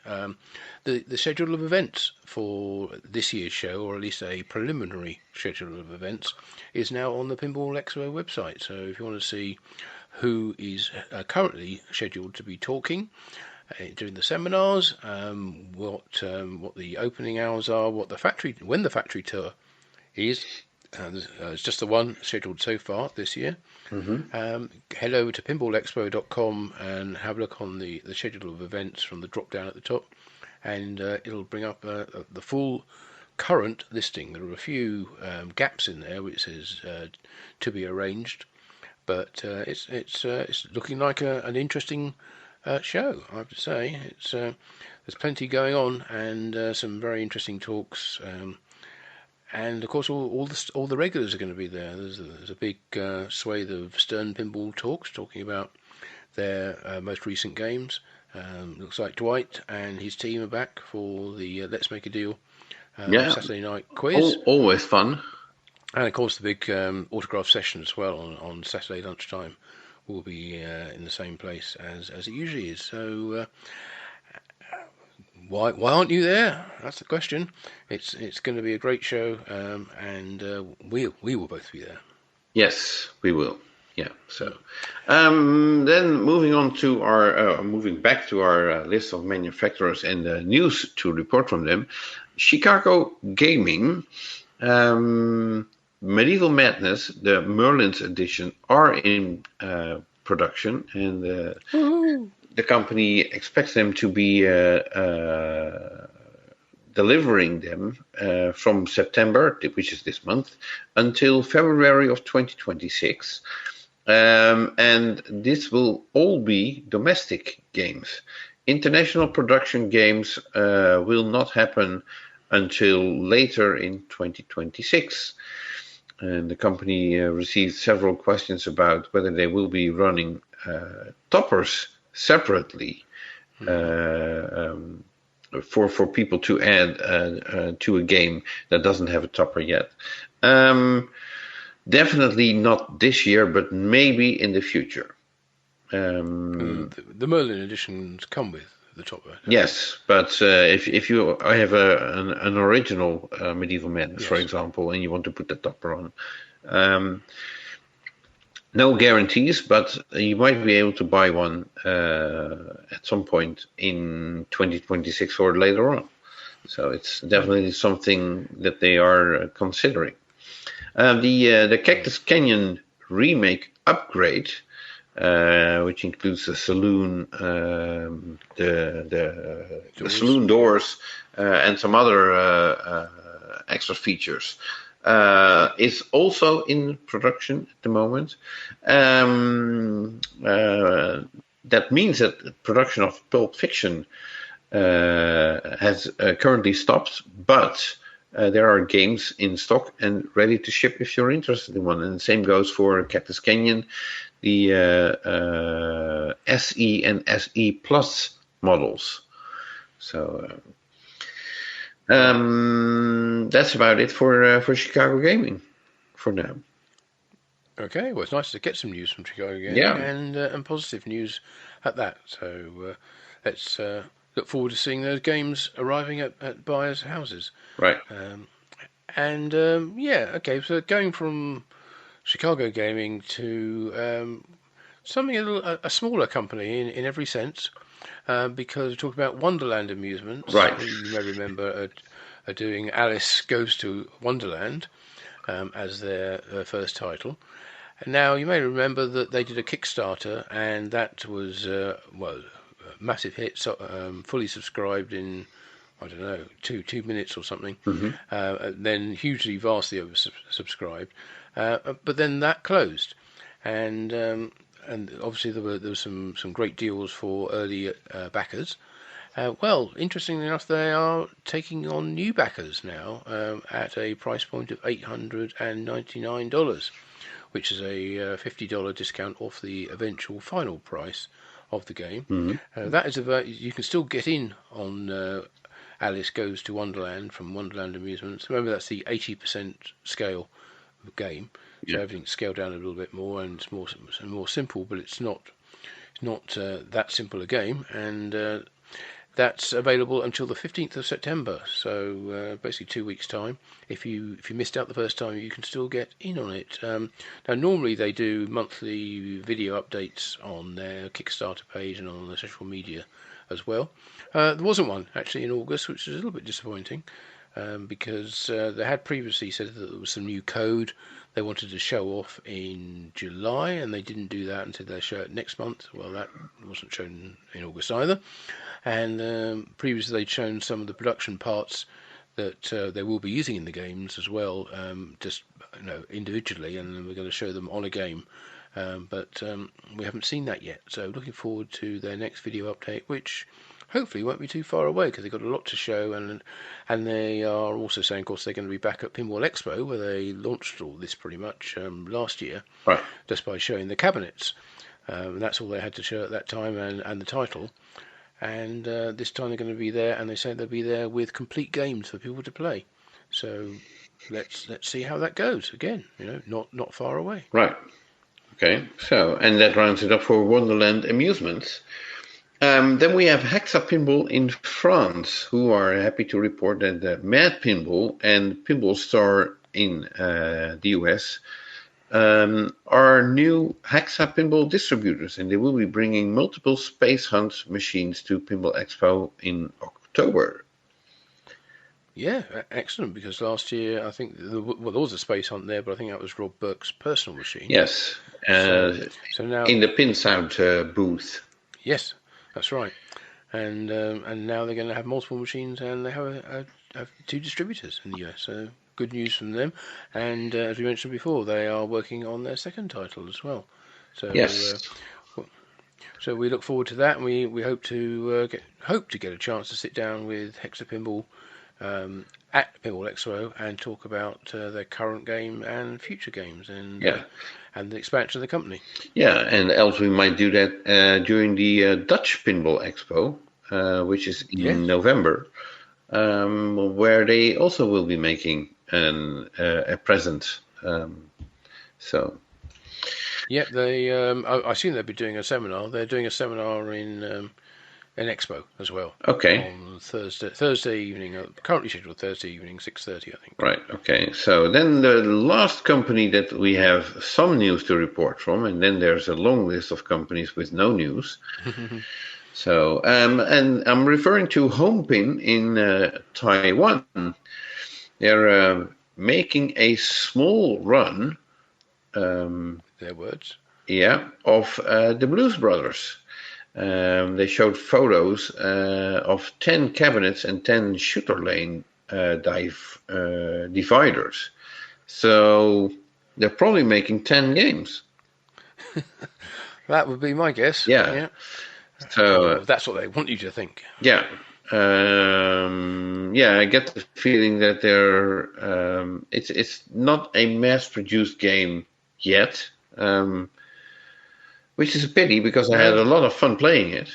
the schedule of events for this year's show, or at least a preliminary schedule of events, is now on the Pinball Expo website. So if you want to see who is currently scheduled to be talking during the seminars, what the opening hours are, when the factory tour is. It's just the one scheduled so far this year. Mm-hmm. Head over to pinballexpo.com and have a look on the schedule of events from the drop down at the top, and it'll bring up the full current listing. There are a few gaps in there which says to be arranged, but it's looking like an interesting show. I have to say, there's plenty going on and some very interesting talks. And of course, all the regulars are going to be there. There's a big swathe of Stern Pinball talks talking about their most recent games. Looks like Dwight and his team are back for the Let's Make a Deal Saturday night quiz. Always fun. And of course, the big autograph session as well on Saturday lunchtime will be in the same place as it usually is. So why aren't you there? That's the question. It's going to be a great show, and we will both be there. Yes, we will. Yeah. So then moving back to our list of manufacturers and the news to report from them. Chicago Gaming, Medieval Madness, the Merlin's edition are in production, and the company expects them to be delivering them from September, which is this month, until February of 2026. And this will all be domestic games. International production games will not happen until later in 2026. And the company received several questions about whether they will be running toppers separately for people to add to a game that doesn't have a topper yet. Definitely not this year, but maybe in the future. The Merlin editions come with the topper. Yes, but if you have an original Medieval Madness, yes, for example, and you want to put the topper on, no guarantees, but you might be able to buy one at some point in 2026 or later on. So it's definitely something that they are considering. The Cactus Canyon remake upgrade, which includes the saloon, the saloon doors, and some other extra features, is also in production at the moment. That means that production of Pulp Fiction has currently stopped, but there are games in stock and ready to ship if you're interested in one. And the same goes for Cactus Canyon, the SE and SE Plus models. So that's about it for Chicago Gaming for now. Okay, well, it's nice to get some news from Chicago Gaming, yeah, and positive news at that. So let's look forward to seeing those games arriving at buyers' houses. Right. Okay. So going from Chicago Gaming to something a smaller company in every sense, because we're talking about Wonderland Amusements. Right. You may remember are doing Alice Goes to Wonderland as their first title. And now you may remember that they did a Kickstarter, and that was a massive hit, fully subscribed in, I don't know, two minutes or something. Mm-hmm. Then hugely, vastly oversubscribed. But then that closed, and obviously there were some great deals for early backers. Interestingly enough, they are taking on new backers now at a price point of $899, which is a $50 discount off the eventual final price of the game. Mm-hmm. That is you can still get in on Alice Goes to Wonderland from Wonderland Amusements. Remember, that's the 80% scale of the game, so everything's scaled down a little bit more and it's more simple, but it's not that simple a game, and that's available until the 15th of September, so basically 2 weeks' time. If you missed out the first time, you can still get in on it. Now, normally they do monthly video updates on their Kickstarter page and on their social media as well. There wasn't one, actually, in August, which is a little bit disappointing, because they had previously said that there was some new code they wanted to show off in July, and they didn't do that until they show it next month. Well, that wasn't shown in August either. And previously they'd shown some of the production parts that they will be using in the games as well, just individually, and then we're going to show them on a game. But we haven't seen that yet, so looking forward to their next video update, which hopefully won't be too far away because they've got a lot to show, and they are also saying, of course, they're going to be back at Pinball Expo where they launched all this pretty much last year, right, just by showing the cabinets. And that's all they had to show at that time, and the title. And this time they're going to be there, and they say they'll be there with complete games for people to play. So let's see how that goes. Again, not far away. Right. Okay. So, and that rounds it up for Wonderland Amusements. Then we have Hexa Pinball in France, who are happy to report that Mad Pinball and Pinball Star in the US are new Hexa Pinball distributors, and they will be bringing multiple Space Hunt machines to Pinball Expo in October. Yeah, excellent, because last year I think there was a Space Hunt there, but I think that was Rob Burke's personal machine. Yes, so now in the Pinsout booth. Yes, that's right. And now they're going to have multiple machines, and they have two distributors in the US. So good news from them. And as we mentioned before, they are working on their second title as well. So yes. So we look forward to that, and we hope to get a chance to sit down with Hexa Pinball at Pinball Expo and talk about their current game and future games, and the expansion of the company. Yeah, and else we might do that during the Dutch Pinball Expo, which is in November, where they also will be making a present. Yeah, they. I assume they'll be doing a seminar. They're doing a seminar in Expo as well. Okay. On Thursday evening. Currently scheduled Thursday evening, 6:30, I think. Right. Okay. So then the last company that we have some news to report from, and then there's a long list of companies with no news. So, and I'm referring to Homepin in Taiwan. They're making a small run. Their words. Yeah, of the Blues Brothers. They showed photos of 10 cabinets and 10 shooter lane dividers. So they're probably making 10 games. That would be my guess. Yeah. So that's what they want you to think. Yeah. I get the feeling that they're. It's not a mass-produced game yet. Which is a pity because I had a lot of fun playing it.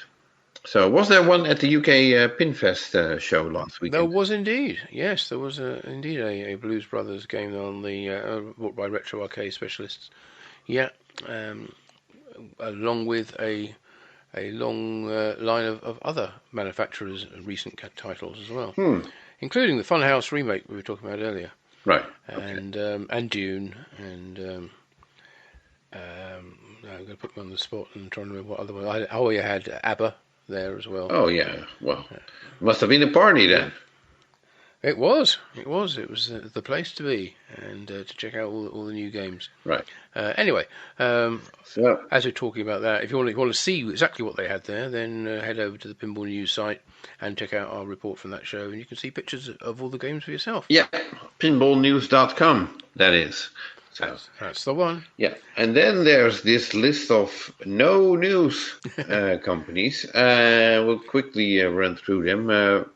So was there one at the UK Pinfest show last weekend? There was indeed. Yes, there was indeed a Blues Brothers game on the brought by Retro Arcade Specialists. Yeah, along with a long line of other manufacturers' recent titles as well, including the Funhouse remake we were talking about earlier. Right. And Dune and. I'm going to put me on the spot and trying to remember what other one. You had ABBA there as well. Oh yeah, well, must have been a party then. It was the place to be, and to check out all the new games. Right. Anyway, so as we're talking about that, if you want to see exactly what they had there, then head over to the Pinball News site and check out our report from that show, and you can see pictures of all the games for yourself. Yeah, pinballnews.com. That is. So, that's the one. Yeah, and then there's this list of no news companies. We'll quickly run through them.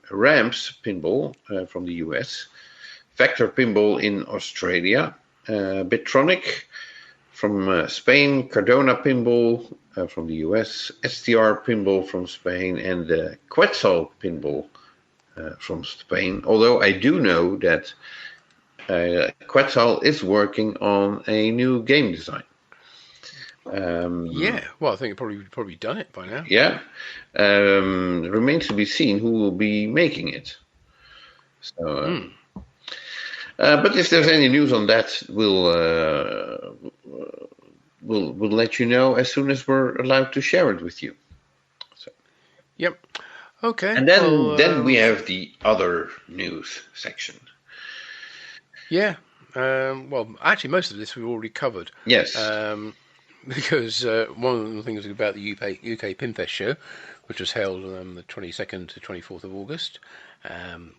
Rams Pinball from the US, Vector Pinball in Australia, Bitronic from Spain, Cardona Pinball from the US, STR Pinball from Spain, and Quetzal Pinball from Spain. Although I do know that Quetzal is working on a new game design. Well, I think it probably done it by now. Yeah, remains to be seen who will be making it. So, but if there's any news on that, we'll let you know as soon as we're allowed to share it with you. So. Yep. Okay. And then we have the other news section. Yeah. Well, actually, most of this we've already covered. Yes. Because one of the things about the UK Pinfest show which was held on the 22nd to 24th of August,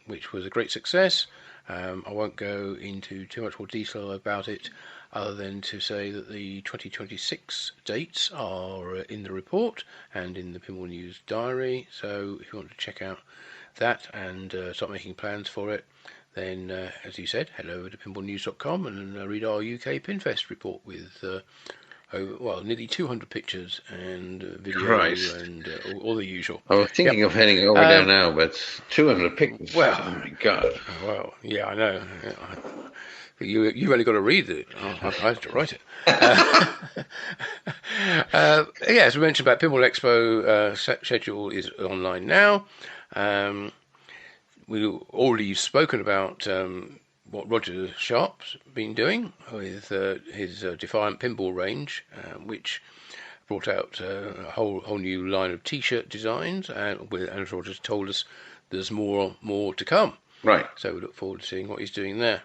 which was a great success. I won't go into too much more detail about it, other than to say that the 2026 dates are in the report and in the Pinball News diary. So if you want to check out that and start making plans for it, then, as you said, head over to pinballnews.com and read our UK Pinfest report with nearly 200 pictures and video and all the usual. I was thinking of heading over there now, but 200 pictures. Well, oh my God. Well, yeah, I know. You've only got to read it. I have to write it. As we mentioned about Pinball Expo, schedule is online now. We've already spoken about what Roger Sharp's been doing with his Defiant Pinball range, which brought out a whole new line of T-shirt designs, and as Roger's told us, there's more to come. Right. So we look forward to seeing what he's doing there.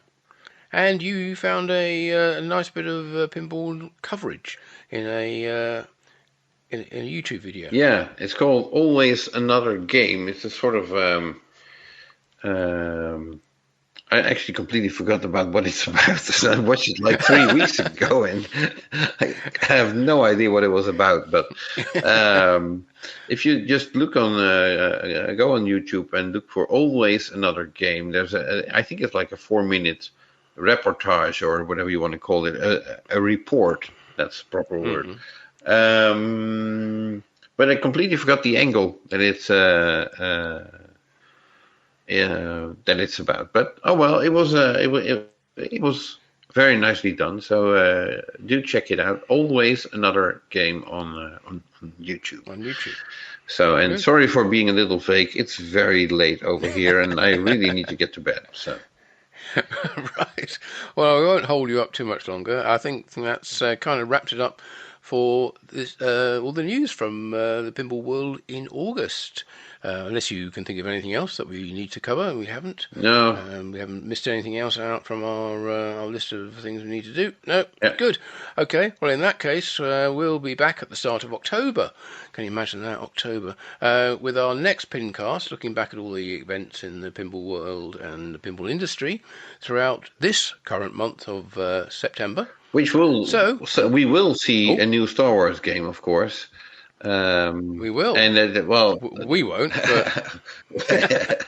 And you found a nice bit of pinball coverage in a YouTube video. Yeah, it's called Always Another Game. It's a sort of I actually completely forgot about what it's about. I watched it like 3 weeks ago, and I have no idea what it was about. But if you just look on, go on YouTube and look for Always Another Game, there's I think it's like a 4-minute reportage or whatever you want to call it, a report. That's the proper word. But I completely forgot the angle that it's about. But oh well, it was very nicely done. So do check it out. Always Another Game on YouTube. On YouTube. So, and good. Sorry for being a little vague. It's very late over here, and I really need to get to bed. So. Right. Well, I won't hold you up too much longer. I think that's kind of wrapped it up for this, all the news from the pinball world in August. Unless you can think of anything else that we need to cover, we haven't. No. We haven't missed anything else out from our list of things we need to do. No. Yeah. Good. Okay. Well, in that case, we'll be back at the start of October. Can you imagine that, October? With our next PINcast, looking back at all the events in the pinball world and the pinball industry throughout this current month of September. Which will so we will see a new Star Wars game, of course. We will, and we won't. But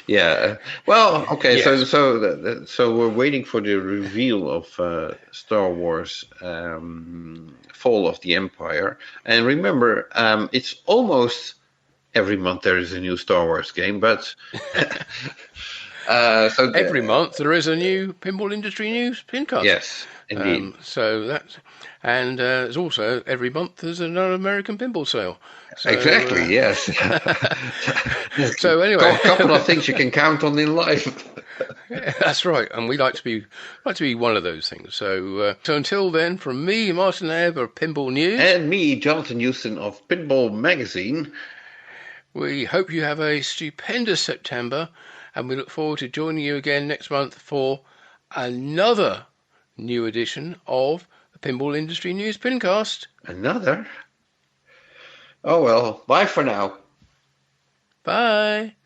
yeah. Well, okay. Yes. So we're waiting for the reveal of Star Wars Fall of the Empire. And remember, it's almost every month there is a new Star Wars game, but. So every month there is a new Pinball Industry News PINcast. Yes, indeed. And there's also every month there's another American Pinball sale. So, exactly. Yes. So anyway, a couple of things you can count on in life. Yeah, that's right, and we like to be one of those things. So until then, from me, Martin Ebb of Pinball News, and me, Jonathan Houston of Pinball Magazine, we hope you have a stupendous September. And we look forward to joining you again next month for another new edition of the Pinball Industry News PINcast. Another? Oh well, bye for now. Bye.